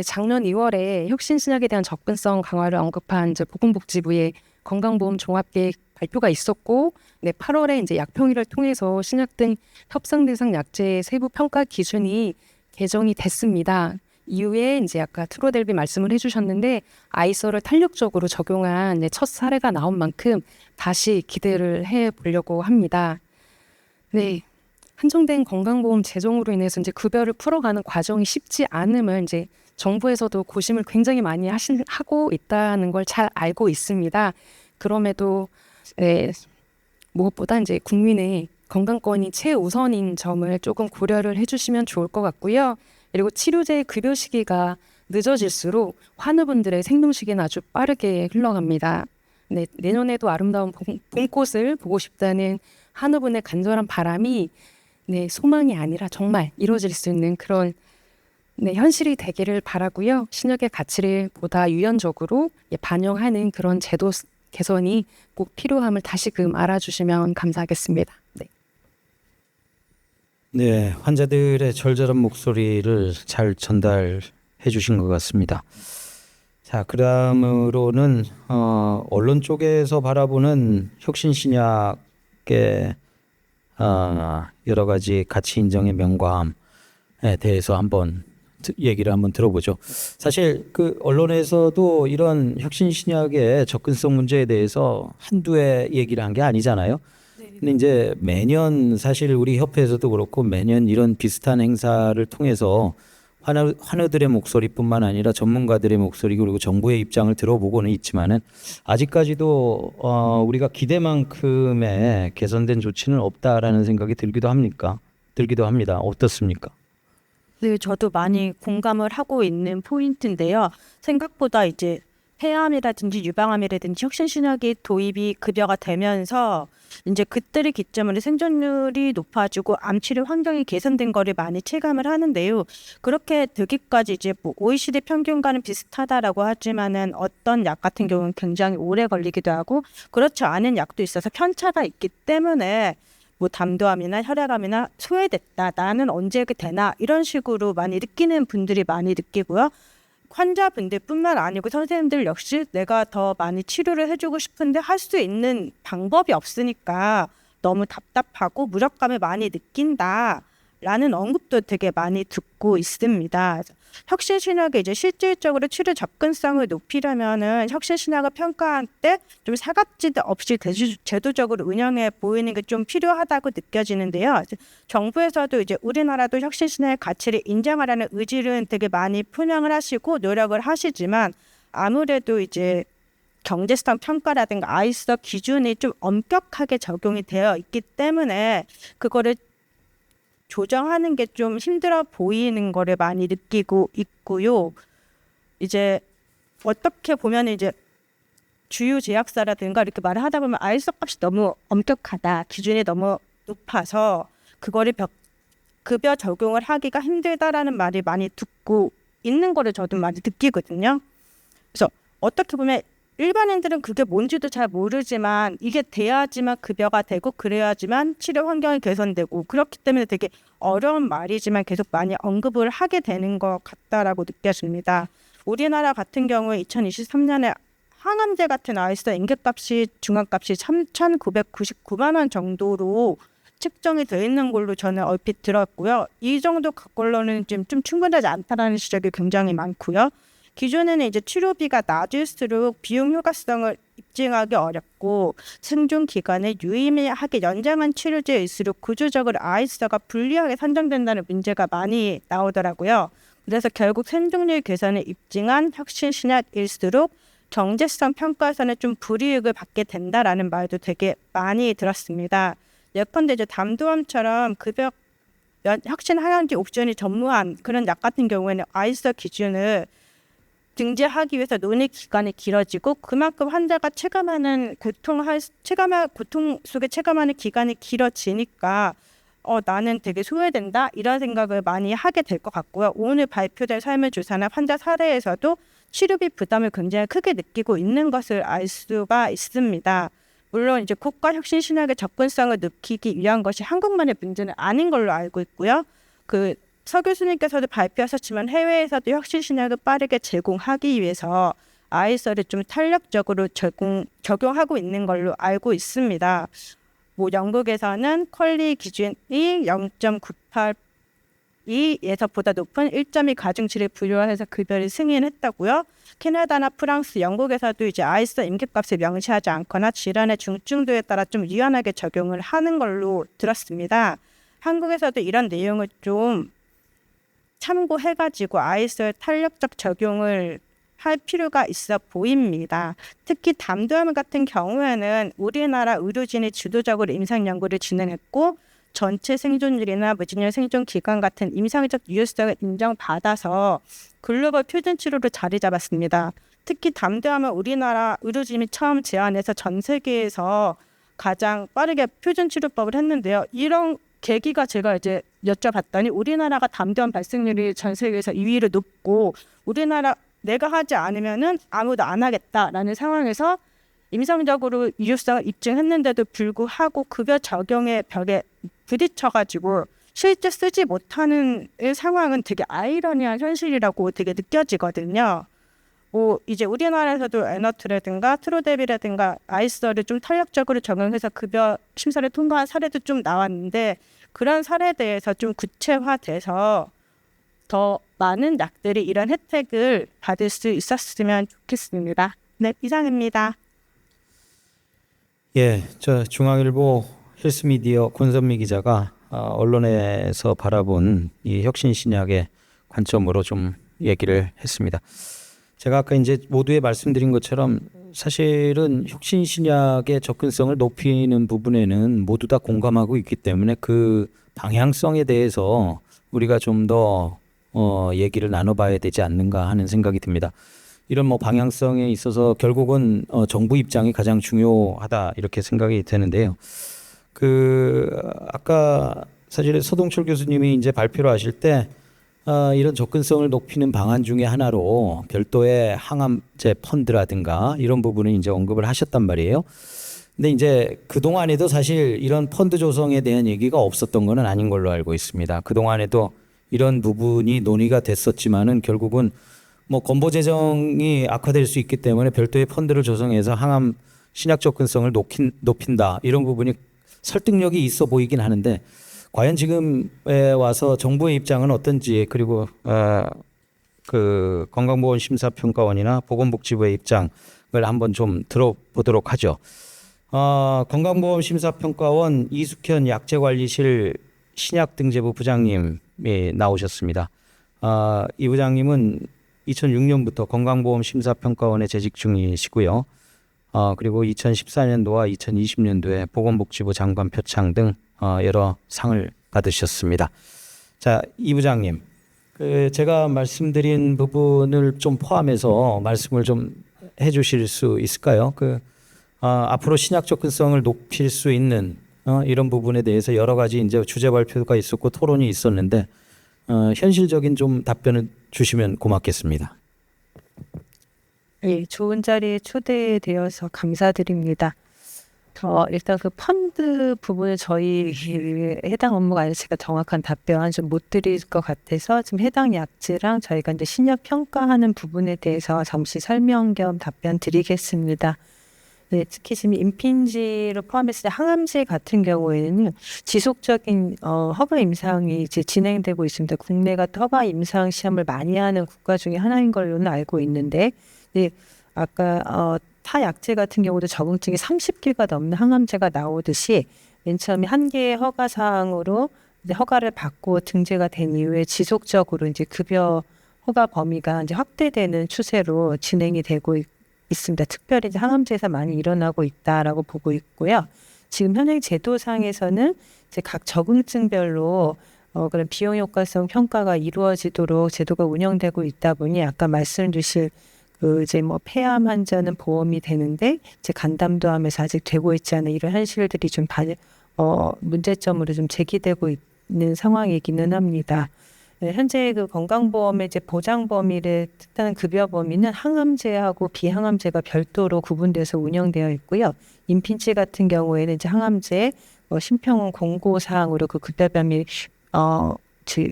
작년 2월에 혁신신약에 대한 접근성 강화를 언급한 이제 보건복지부의 건강보험 종합계획 발표가 있었고, 8월에 이제 약평일을 통해서 신약 등 협상 대상 약제의 세부 평가 기준이 개정이 됐습니다. 이후에 이제 아까 트로델비 말씀을 해주셨는데, 아이서를 탄력적으로 적용한 첫 사례가 나온 만큼 다시 기대를 해보려고 합니다. 한정된 건강보험 재정으로 인해서 이제 급여를 풀어가는 과정이 쉽지 않음을 이제 정부에서도 고심을 굉장히 많이 하고 있다는 걸 잘 알고 있습니다. 그럼에도 무엇보다 이제 국민의 건강권이 최우선인 점을 조금 고려를 해주시면 좋을 것 같고요. 그리고 치료제의 급여 시기가 늦어질수록 환우분들의 생동시기는 아주 빠르게 흘러갑니다. 네, 내년에도 아름다운 봄꽃을 보고 싶다는 환우분의 간절한 바람이 네, 소망이 아니라 정말 이루어질 수 있는 그런 네, 현실이 되기를 바라고요. 신약의 가치를 보다 유연적으로 반영하는 그런 제도 개선이 꼭 필요함을 다시금 알아주시면 감사하겠습니다. 네. 네, 환자들의 절절한 목소리를 잘 전달해 주신 것 같습니다. 자, 그다음으로는 언론 쪽에서 바라보는 혁신신약의 여러 가지 가치 인정의 명감에 대해서 한번 얘기를 한번 들어보죠. 사실 그 언론에서도 이런 혁신신약의 접근성 문제에 대해서 한두 해 얘기를 한 게 아니잖아요. 근데 이제 매년 사실 우리 협회에서도 그렇고 매년 이런 비슷한 행사를 통해서 환우들의 목소리뿐만 아니라 전문가들의 목소리 그리고 정부의 입장을 들어보고는 있지만은 아직까지도 우리가 기대만큼의 개선된 조치는 없다라는 생각이 들기도 합니다. 어떻습니까? 네, 저도 많이 공감을 하고 있는 포인트인데요. 생각보다 이제 폐암이라든지 유방암이라든지 혁신신약이 도입이 급여가 되면서 이제 그때를 기점으로 생존율이 높아지고 암치료 환경이 개선된 거를 많이 체감을 하는데요. 그렇게 되기까지 이제 뭐 OECD 평균과는 비슷하다라고 하지만은 어떤 약 같은 경우는 굉장히 오래 걸리기도 하고 그렇지 않은 약도 있어서 편차가 있기 때문에 뭐 담도암이나 혈액암이나 소외됐다. 나는 언제 되나 이런 식으로 많이 느끼는 분들이 많이 느끼고요. 환자분들뿐만 아니고 선생님들 역시 내가 더 많이 치료를 해주고 싶은데 할 수 있는 방법이 없으니까 너무 답답하고 무력감을 많이 느낀다라는 언급도 되게 많이 듣고 있습니다. 혁신신약이 이제 실질적으로 치료 접근성을 높이려면은 혁신신약을 평가할 때 좀 사각지대 없이 제도적으로 운영해 보이는 게 좀 필요하다고 느껴지는데요. 정부에서도 이제 우리나라도 혁신신약의 가치를 인정하라는 의지를 되게 많이 표명을 하시고 노력을 하시지만 아무래도 이제 경제성 평가라든가 아이서 기준이 좀 엄격하게 적용이 되어 있기 때문에 그거를 조정하는 게 좀 힘들어 보이는 거를 많이 느끼고 있고요. 이제 어떻게 보면 이제 주요 제약사라든가 이렇게 말을 하다 보면 아이소 값이 너무 엄격하다, 기준이 너무 높아서 그거를 급여 적용을 하기가 힘들다라는 말이 많이 듣고 있는 거를 저도 많이 느끼거든요. 그래서 어떻게 보면 일반인들은 그게 뭔지도 잘 모르지만 이게 돼야지만 급여가 되고 그래야지만 치료 환경이 개선되고 그렇기 때문에 되게 어려운 말이지만 계속 많이 언급을 하게 되는 것 같다라고 느껴집니다. 우리나라 같은 경우에 2023년에 항암제 같은 아이스 임계값이 중앙값이 3,999만 원 정도로 측정이 되어 있는 걸로 저는 얼핏 들었고요. 이 정도 걸로는 좀 충분하지 않다라는 지적이 굉장히 많고요. 기존에는 이제 치료비가 낮을수록 비용 효과성을 입증하기 어렵고 생존 기간을 유의미하게 연장한 치료제일수록 구조적으로 아이스가 불리하게 산정된다는 문제가 많이 나오더라고요. 그래서 결국 생존율 개선을 입증한 혁신신약일수록 경제성 평가에서는 좀 불이익을 받게 된다라는 말도 되게 많이 들었습니다. 예컨대 이제 담도암처럼 급여 혁신 하향제 옵션이 전무한 그런 약 같은 경우에는 아이스 기준을 등재하기 위해서 논의 기간이 길어지고 그만큼 환자가 체감하는 고통 속에 체감하는 기간이 길어지니까 나는 되게 소외된다 이런 생각을 많이 하게 될 것 같고요. 오늘 발표된 설문조사나 환자 사례에서도 치료비 부담을 굉장히 크게 느끼고 있는 것을 알 수가 있습니다. 물론 이제 국가 혁신신약의 접근성을 높이기 위한 것이 한국만의 문제는 아닌 걸로 알고 있고요. 서 교수님께서도 발표하셨지만 해외에서도 혁신신약을 빠르게 제공하기 위해서 아이서를 좀 탄력적으로 적용하고 있는 걸로 알고 있습니다. 뭐 영국에서는 퀄리 기준이 0.982에서 보다 높은 1.2 가중치를 부여해서 급여를 승인했다고요. 캐나다나 프랑스, 영국에서도 이제 아이서 임계값을 명시하지 않거나 질환의 중증도에 따라 좀 유연하게 적용을 하는 걸로 들었습니다. 한국에서도 이런 내용을 좀 참고해가지고 아이스의 탄력적 적용을 할 필요가 있어 보입니다. 특히 담도암 같은 경우에는 우리나라 의료진이 주도적으로 임상 연구를 진행했고 전체 생존율이나 무진열 생존 기간 같은 임상적 유효성을 인정받아서 글로벌 표준 치료로 자리 잡았습니다. 특히 담도암은 우리나라 의료진이 처음 제안해서 전 세계에서 가장 빠르게 표준 치료법을 했는데요. 이런 계기가 제가 이제 여쭤봤더니 우리나라가 담도암 발생률이 전 세계에서 2위로 높고 우리나라 내가 하지 않으면은 아무도 안 하겠다라는 상황에서 임상적으로 유효성을 입증했는데도 불구하고 급여 적용의 벽에 부딪혀가지고 실제 쓰지 못하는 상황은 되게 아이러니한 현실이라고 되게 느껴지거든요. 뭐 이제 우리나라에서도 에너트라든가 트로데비라든가 아이스를 좀 탄력적으로 적용해서 급여 심사를 통과한 사례도 좀 나왔는데 그런 사례에 대해서 좀 구체화돼서 더 많은 약들이 이런 혜택을 받을 수 있었으면 좋겠습니다. 네, 이상입니다. 예, 저 중앙일보 헬스미디어 권선미 기자가 언론에서 바라본 이 혁신신약의 관점으로 좀 얘기를 했습니다. 제가 아까 이제 모두에 말씀드린 것처럼 사실은 혁신신약의 접근성을 높이는 부분에는 모두 다 공감하고 있기 때문에 그 방향성에 대해서 우리가 좀 더 얘기를 나눠봐야 되지 않는가 하는 생각이 듭니다. 이런 뭐 방향성에 있어서 결국은 정부 입장이 가장 중요하다 이렇게 생각이 되는데요. 아까 사실 서동철 교수님이 이제 발표를 하실 때 이런 접근성을 높이는 방안 중에 하나로 별도의 항암제 펀드라든가 이런 부분을 이제 언급을 하셨단 말이에요. 근데 이제 그동안에도 사실 이런 펀드 조성에 대한 얘기가 없었던 거는 아닌 걸로 알고 있습니다. 그동안에도 이런 부분이 논의가 됐었지만은 결국은 뭐 건보 재정이 악화될 수 있기 때문에 별도의 펀드를 조성해서 항암 신약 접근성을 높인다 이런 부분이 설득력이 있어 보이긴 하는데 과연 지금에 와서 정부의 입장은 어떤지 그리고 그 건강보건심사평가원이나 보건복지부의 입장을 한번 좀 들어보도록 하죠. 건강보건심사평가원 이숙현 약제관리실 신약등재부 부장님이 나오셨습니다. 이 부장님은 2006년부터 건강보험심사평가원에 재직 중이시고요. 그리고 2014년도와 2020년도에 보건복지부 장관 표창 등 여러 상을 받으셨습니다. 자, 이 부장님, 제가 말씀드린 부분을 좀 포함해서 말씀을 좀 해주실 수 있을까요? 앞으로 신약 접근성을 높일 수 있는 이런 부분에 대해서 여러 가지 이제 주제 발표가 있었고 토론이 있었는데 현실적인 좀 답변을 주시면 고맙겠습니다. 예, 좋은 자리에 초대되어서 감사드립니다. 일단 그 펀드 부분에 저희 해당 업무가 아니라 제가 정확한 답변 좀 못 드릴 것 같아서 지금 해당 약제랑 저희가 이제 신약 평가하는 부분에 대해서 잠시 설명 겸 답변 드리겠습니다. 네, 특히 지금 임핀지를 포함했을 때 항암제 같은 경우에는 지속적인 허가 임상이 이제 진행되고 있습니다. 국내가 허가 임상 시험을 많이 하는 국가 중에 하나인 걸로는 알고 있는데, 네, 아까 타 약제 같은 경우도 적응증이 30개가 넘는 항암제가 나오듯이 맨 처음에 한 개의 허가 사항으로 이제 허가를 받고 등재가 된 이후에 지속적으로 이제 급여 허가 범위가 이제 확대되는 추세로 진행이 되고 있습니다. 특별히 이제 항암제에서 많이 일어나고 있다라고 보고 있고요. 지금 현행 제도상에서는 이제 각 적응증별로 그런 비용 효과성 평가가 이루어지도록 제도가 운영되고 있다 보니 아까 말씀 주실 이제 뭐 폐암 환자는 보험이 되는데 이제 간담도암에서 아직 되고 있지 않은 이런 현실들이 좀 문제점으로 좀 제기되고 있는 상황이기는 합니다. 네, 현재 그 건강보험의 이제 보장 범위를 뜻하는 급여 범위는 항암제하고 비항암제가 별도로 구분돼서 운영되어 있고요. 임핀치 같은 경우에는 이제 항암제 심평원 공고 사항으로 그 급여 범위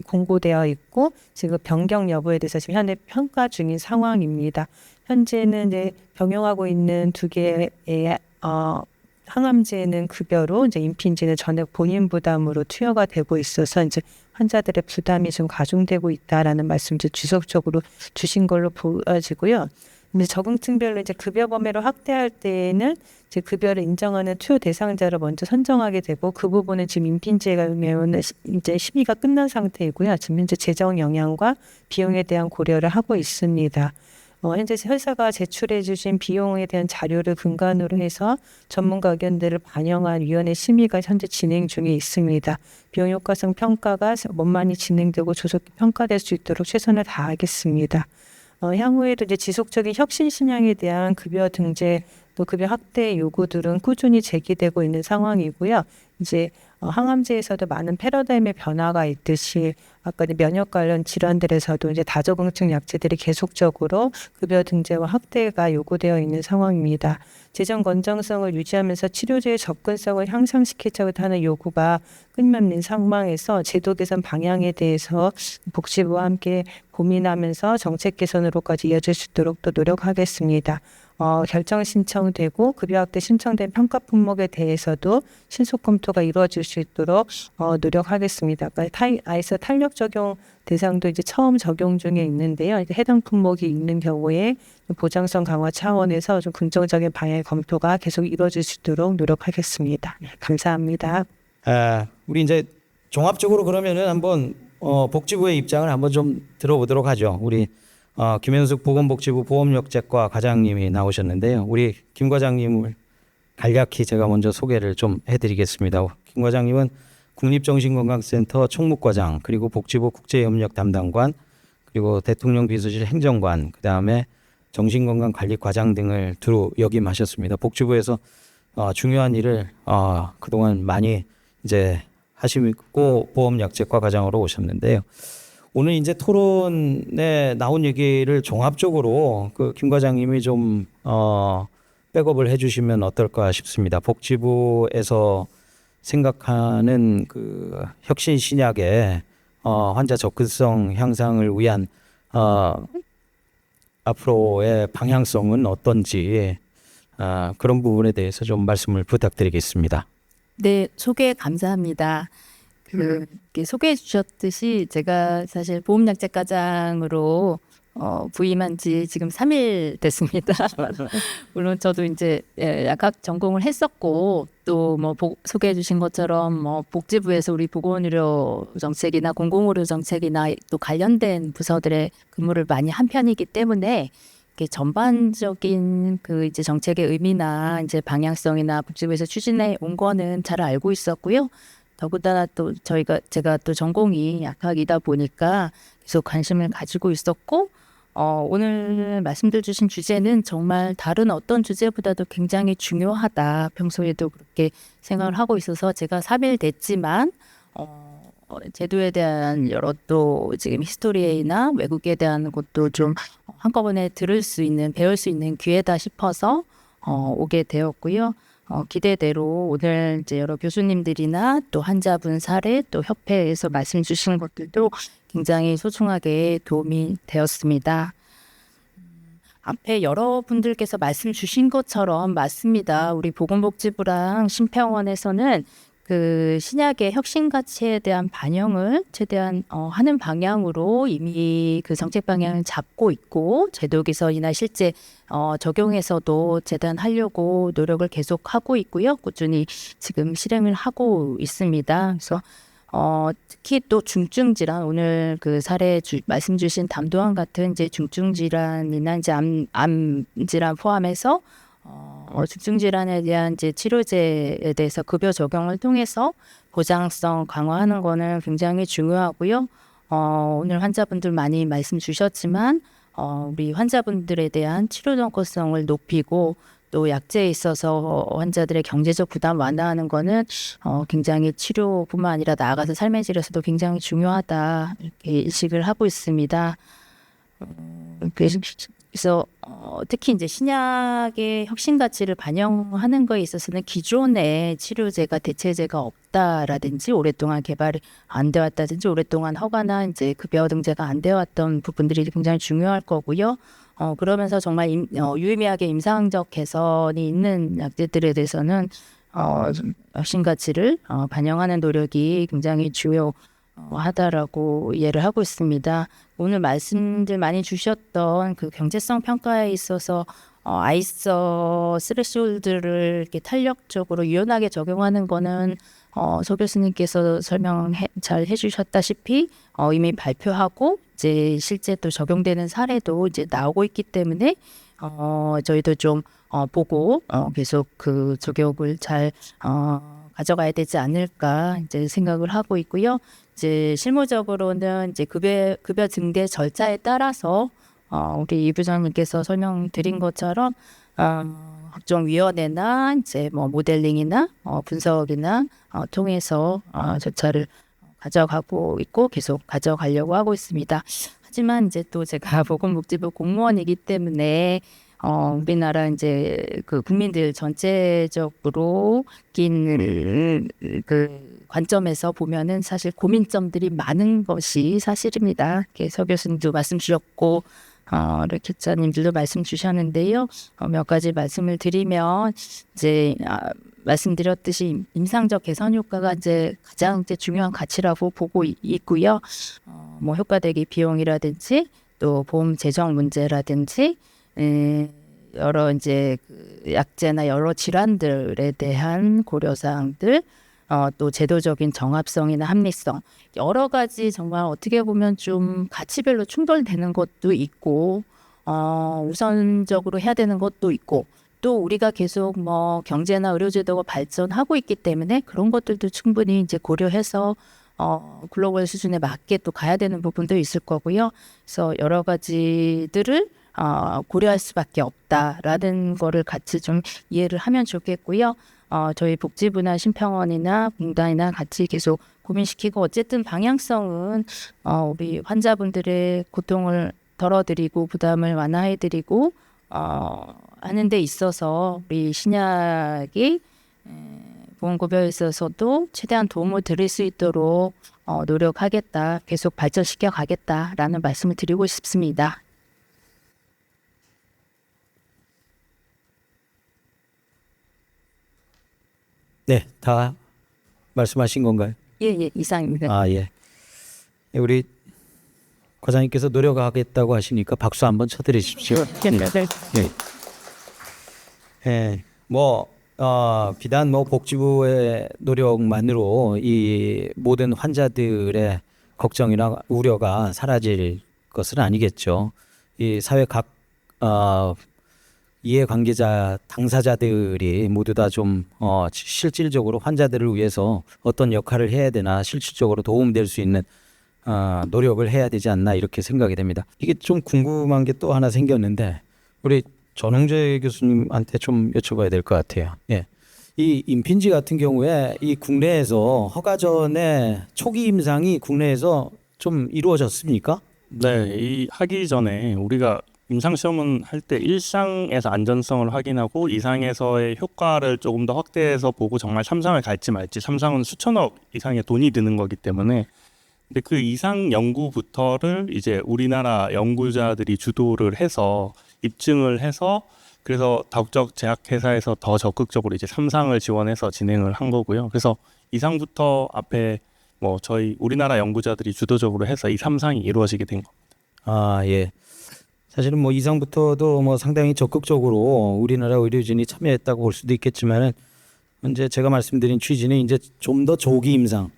공고되어 있고 지금 변경 여부에 대해서 지금 현재 평가 중인 상황입니다. 현재는 이제 병용하고 있는 두 개의 항암제는 급여로 이제 임핀지는 전액 본인 부담으로 투여가 되고 있어서 이제 환자들의 부담이 좀 가중되고 있다라는 말씀을 지속적으로 주신 걸로 보여지고요. 근데 적응증별로 이제 급여 범위를 확대할 때에는 이제 급여를 인정하는 투여 대상자를 먼저 선정하게 되고 그 부분은 지금 임핀지가 이제 심의가 끝난 상태이고요. 지금 현재 재정 영향과 비용에 대한 고려를 하고 있습니다. 현재 회사가 제출해 주신 비용에 대한 자료를 근간으로 해서 전문가 의견들을 반영한 위원회 심의가 현재 진행 중에 있습니다. 비용 효과성 평가가 원만히 진행되고 조속히 평가될 수 있도록 최선을 다하겠습니다. 향후에도 이제 지속적인 혁신 신앙에 대한 급여 등재 또 급여 확대 요구들은 꾸준히 제기되고 있는 상황이고요. 이제 항암제에서도 많은 패러다임의 변화가 있듯이 아까 면역 관련 질환들에서도 이제 다저공증 약제들이 계속적으로 급여 등재와 확대가 요구되어 있는 상황입니다. 재정 건전성을 유지하면서 치료제의 접근성을 향상시키자고 하는 요구가 끊임없는 상황에서 제도 개선 방향에 대해서 복지부와 함께 고민하면서 정책 개선으로까지 이어질 수 있도록 또 노력하겠습니다. 결정 신청되고 급여 확대 신청된 평가 품목에 대해서도 신속 검토가 이루어질 수 있도록 노력하겠습니다. 아이서 탄력 적용 대상도 이제 처음 적용 중에 있는데요. 이제 해당 품목이 있는 경우에 보장성 강화 차원에서 좀 긍정적인 방향의 검토가 계속 이루어질 수 있도록 노력하겠습니다. 감사합니다. 우리 이제 종합적으로 그러면은 한번 복지부의 입장을 한번 좀 들어보도록 하죠. 우리 김현숙 보건복지부 보험역제과 과장님이 나오셨는데요. 우리 김 과장님을 간략히 제가 먼저 소개를 좀 해드리겠습니다. 김 과장님은 국립정신건강센터 총무과장, 그리고 복지부 국제협력 담당관, 그리고 대통령 비서실 행정관, 그 다음에 정신건강관리과장 등을 두루 역임하셨습니다. 복지부에서 중요한 일을 그동안 많이 이제 하시고 보험약제과 과장으로 오셨는데요. 오늘 이제 토론에 나온 얘기를 종합적으로 그 김 과장님이 좀 백업을 해주시면 어떨까 싶습니다. 복지부에서 생각하는 그 혁신 신약의 환자 접근성 향상을 위한 앞으로의 방향성은 어떤지 그런 부분에 대해서 좀 말씀을 부탁드리겠습니다. 네, 소개 감사합니다. 이렇게 소개해 주셨듯이 제가 사실 보험약제과장으로 부임한 지 지금 3일 됐습니다. 물론 저도 이제 약학 전공을 했었고 또 뭐 소개해 주신 것처럼 뭐 복지부에서 우리 보건의료 정책이나 공공의료 정책이나 또 관련된 부서들의 근무를 많이 한 편이기 때문에 이렇게 전반적인 그 이제 정책의 의미나 이제 방향성이나 복지부에서 추진해 온 거는 잘 알고 있었고요. 더군다나 또 제가 또 전공이 약학이다 보니까 계속 관심을 가지고 있었고 오늘 말씀들 주신 주제는 정말 다른 어떤 주제보다도 굉장히 중요하다. 평소에도 그렇게 생각을 하고 있어서 제가 3일 됐지만 제도에 대한 여러 또 지금 히스토리나 외국에 대한 것도 좀 한꺼번에 배울 수 있는 기회다 싶어서 오게 되었고요. 기대대로 오늘 이제 여러 교수님들이나 또 환자분 사례 또 협회에서 말씀 주시는 것들도 굉장히 소중하게 도움이 되었습니다. 앞에 여러분들께서 말씀 주신 것처럼 맞습니다. 우리 보건복지부랑 심평원에서는 그 신약의 혁신 가치에 대한 반영을 최대한 하는 방향으로 이미 그 정책 방향을 잡고 있고 제도 개선이나 실제 적용해서도 최대한 하려고 노력을 계속 하고 있고요. 꾸준히 지금 실행을 하고 있습니다. 그래서 특히 또 중증 질환 오늘 그 사례 말씀 주신 담도암 같은 이제 중증 질환이나 이제 암 질환 포함해서 중증 질환에 대한 이제 치료제에 대해서 급여 적용을 통해서 보장성 강화하는 거는 굉장히 중요하고요. 오늘 환자분들 많이 말씀 주셨지만 우리 환자분들에 대한 치료 접근성을 높이고 또 약제에 있어서 환자들의 경제적 부담 완화하는 거는 굉장히 치료뿐만 아니라 나아가서 삶의 질에서도 굉장히 중요하다 이렇게 인식을 하고 있습니다. 그래서 특히 이제 신약의 혁신 가치를 반영하는 거에 있어서는 기존의 치료제가 대체제가 없다라든지 오랫동안 개발이 안 되었다든지 오랫동안 허가나 이제 급여 등재가 안 되었던 부분들이 굉장히 중요할 거고요. 그러면서 정말 유의미하게 임상적 개선이 있는 약제들에 대해서는 혁신 가치를 반영하는 노력이 굉장히 중요하다라고 이해를 하고 있습니다. 오늘 말씀들 많이 주셨던 그 경제성 평가에 있어서 아이서 스레시홀드를 이렇게 탄력적으로 유연하게 적용하는 거는 서 교수님께서 잘 해주셨다시피 이미 발표하고 이제 실제 또 적용되는 사례도 이제 나오고 있기 때문에 저희도 좀 보고 계속 그 적용을 잘 가져가야 되지 않을까 이제 생각을 하고 있고요. 이제 실무적으로는 이제 급여 증대 절차에 따라서 우리 이 부장님께서 설명드린 것처럼 학종위원회나 이제 뭐 모델링이나 분석이나 통해서 절차를 가져가고 있고 계속 가져가려고 하고 있습니다. 하지만 이제 또 제가 보건복지부 공무원이기 때문에 우리나라 이제 그 국민들 전체적으로 낀 그 관점에서 보면은 사실 고민점들이 많은 것이 사실입니다. 서 교수님도 말씀 주셨고 르키자님들도 말씀 주셨는데요. 몇 가지 말씀을 드리면 이제 말씀드렸듯이 임상적 개선 효과가 이제 가장 이제 중요한 가치라고 보고 있고요. 뭐 효과 대비 비용이라든지 또 보험 재정 문제라든지 여러 이제 그 약제나 여러 질환들에 대한 고려 사항들 또 제도적인 정합성이나 합리성 여러 가지 정말 어떻게 보면 좀 가치별로 충돌되는 것도 있고 우선적으로 해야 되는 것도 있고 또 우리가 계속 뭐 경제나 의료제도가 발전하고 있기 때문에 그런 것들도 충분히 이제 고려해서 글로벌 수준에 맞게 또 가야 되는 부분도 있을 거고요. 그래서 여러 가지들을 고려할 수밖에 없다라는 거를 같이 좀 이해를 하면 좋겠고요. 저희 복지부나 심평원이나 공단이나 같이 계속 고민시키고 어쨌든 방향성은 우리 환자분들의 고통을 덜어드리고 부담을 완화해드리고 하는 데 있어서 우리 신약이 보험급여에 있어서도 최대한 도움을 드릴 수 있도록 노력하겠다, 계속 발전시켜 가겠다라는 말씀을 드리고 싶습니다. 네, 다 말씀하신 건가요? 예, 이상입니다. 아, 예. 우리 과장님께서 노력하겠다고 하시니까 박수 한번 쳐드리십시오. 예, 뭐 비단 뭐 복지부의 노력만으로 이 모든 환자들의 걱정이나 우려가 사라질 것은 아니겠죠. 이 사회 각 이해관계자 당사자들이 모두 다 좀 실질적으로 환자들을 위해서 어떤 역할을 해야 되나 실질적으로 도움될 수 있는 노력을 해야 되지 않나 이렇게 생각이 됩니다. 이게 좀 궁금한 게 또 하나 생겼는데 우리 전홍재 교수님한테 좀 여쭤봐야 될 것 같아요. 예. 이 임핀지 같은 경우에 이 국내에서 허가 전에 초기 임상이 국내에서 좀 이루어졌습니까? 네, 이 하기 전에 우리가 임상 시험은 할 때 1상에서 안전성을 확인하고 2상에서의 효과를 조금 더 확대해서 보고 정말 3상을 갈지 말지 3상은 수천억 이상의 돈이 드는 거기 때문에 근데 그 2상 연구부터를 이제 우리나라 연구자들이 주도를 해서 입증을 해서 그래서 다국적 제약회사에서 더 적극적으로 이제 3상을 지원해서 진행을 한 거고요. 그래서 2상부터 앞에 뭐 저희 우리나라 연구자들이 주도적으로 해서 이 3상이 이루어지게 된 겁니다. 아, 예. 사실은 뭐 이상부터도 뭐 상당히 적극적으로 우리나라 의료진이 참여했다고 볼 수도 있겠지만은 이제 제가 말씀드린 취지는 이제 좀 더 조기 임상,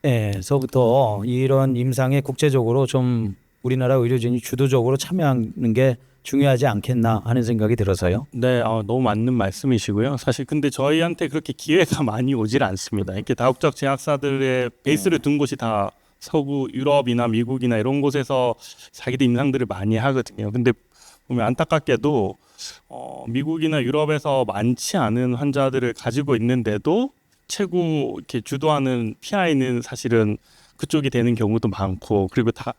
연기에서부터 이런 임상에 국제적으로 좀 우리나라 의료진이 주도적으로 참여하는 게 중요하지 않겠나 하는 생각이 들어서요. 네, 너무 맞는 말씀이시고요. 사실 근데 저희한테 그렇게 기회가 많이 오질 않습니다. 이렇게 다국적 제약사들의 베이스를 둔 곳이 다 서구 유럽이나 미국이나 이런 곳에서 자기들 임상들을 많이 하거든요. 근데 보면 안타깝게도 미국이나 유럽에서 많지 않은 환자들을 가지고 있는데도 최고 이렇게 주도하는 PI는 사실은 그쪽이 되는 경우도 많고 그리고 다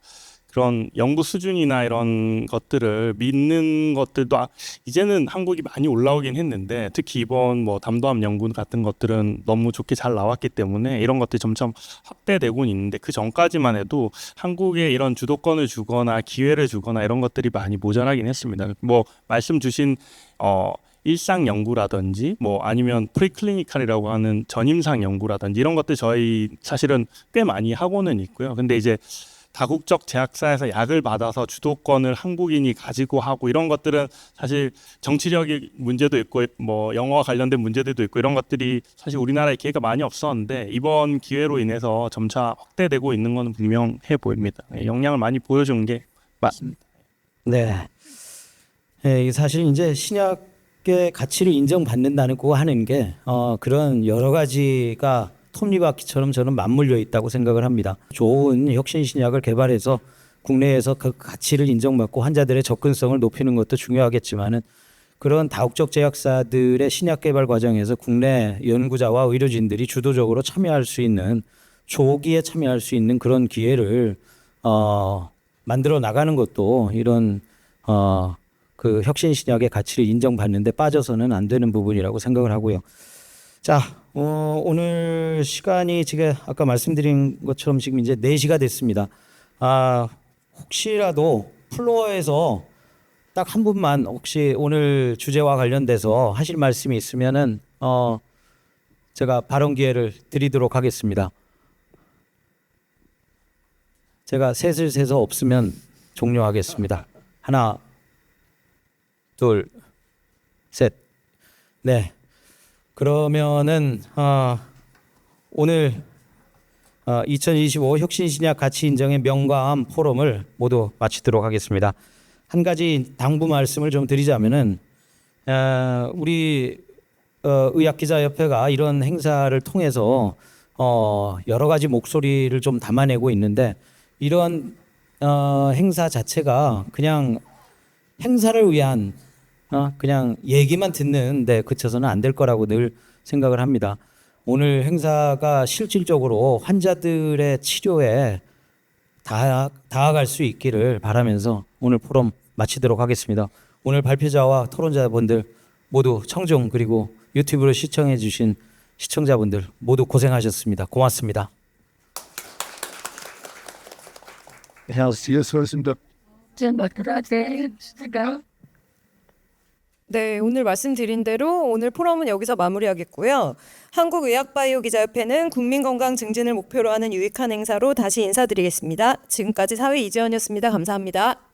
그런 연구 수준이나 이런 것들을 믿는 것들도 이제는 한국이 많이 올라오긴 했는데 특히 이번 뭐 담도암 연구 같은 것들은 너무 좋게 잘 나왔기 때문에 이런 것들이 점점 확대되고 있는데 그 전까지만 해도 한국에 이런 주도권을 주거나 기회를 주거나 이런 것들이 많이 모자라긴 했습니다. 뭐 말씀 주신 일상 연구라든지 뭐 아니면 프리클리니컬이라고 하는 전임상 연구라든지 이런 것들 저희 사실은 꽤 많이 하고는 있고요. 근데 이제 다국적 제약사에서 약을 받아서 주도권을 한국인이 가지고 하고 이런 것들은 사실 정치력의 문제도 있고 뭐 영어와 관련된 문제들도 있고 이런 것들이 사실 우리나라에 기회가 많이 없었는데 이번 기회로 인해서 점차 확대되고 있는 건 분명해 보입니다. 역량을 많이 보여준 게 맞습니다. 네. 이게 사실 이제 신약의 가치를 인정받는다고 하는 게 그런 여러 가지가 톱니바퀴처럼 저는 맞물려 있다고 생각을 합니다. 좋은 혁신 신약을 개발해서 국내에서 그 가치를 인정받고 환자들의 접근성을 높이는 것도 중요하겠지만은 그런 다국적 제약사들의 신약 개발 과정에서 국내 연구자와 의료진들이 주도적으로 참여할 수 있는 조기에 참여할 수 있는 그런 기회를 만들어 나가는 것도 이런 그 혁신 신약의 가치를 인정받는데 빠져서는 안 되는 부분이라고 생각을 하고요. 자, 오늘 시간이 지금 아까 말씀드린 것처럼 지금 이제 4시가 됐습니다. 혹시라도 플로어에서 딱 한 분만 혹시 오늘 주제와 관련돼서 하실 말씀이 있으면은 제가 발언 기회를 드리도록 하겠습니다. 제가 셋을 세서 없으면 종료하겠습니다. 하나, 둘, 셋. 네. 그러면은 오늘 2025 혁신신약 가치 인정의 명과암 포럼을 모두 마치도록 하겠습니다. 한 가지 당부 말씀을 좀 드리자면은 우리 의학기자협회가 이런 행사를 통해서 여러 가지 목소리를 좀 담아내고 있는데 이런 행사 자체가 그냥 행사를 위한 그냥 얘기만 듣는 데 그쳐서는 안 될 거라고 늘 생각을 합니다. 오늘 행사가 실질적으로 환자들의 치료에 다가갈 수 있기를 바라면서 오늘 포럼 마치도록 하겠습니다. 오늘 발표자와 토론자분들 모두 청중 그리고 유튜브로 시청해 주신 시청자분들 모두 고생하셨습니다. 고맙습니다. 네, 오늘 말씀드린 대로 오늘 포럼은 여기서 마무리하겠고요. 한국의학바이오기자협회는 국민건강 증진을 목표로 하는 유익한 행사로 다시 인사드리겠습니다. 지금까지 사회 이재원이었습니다. 감사합니다.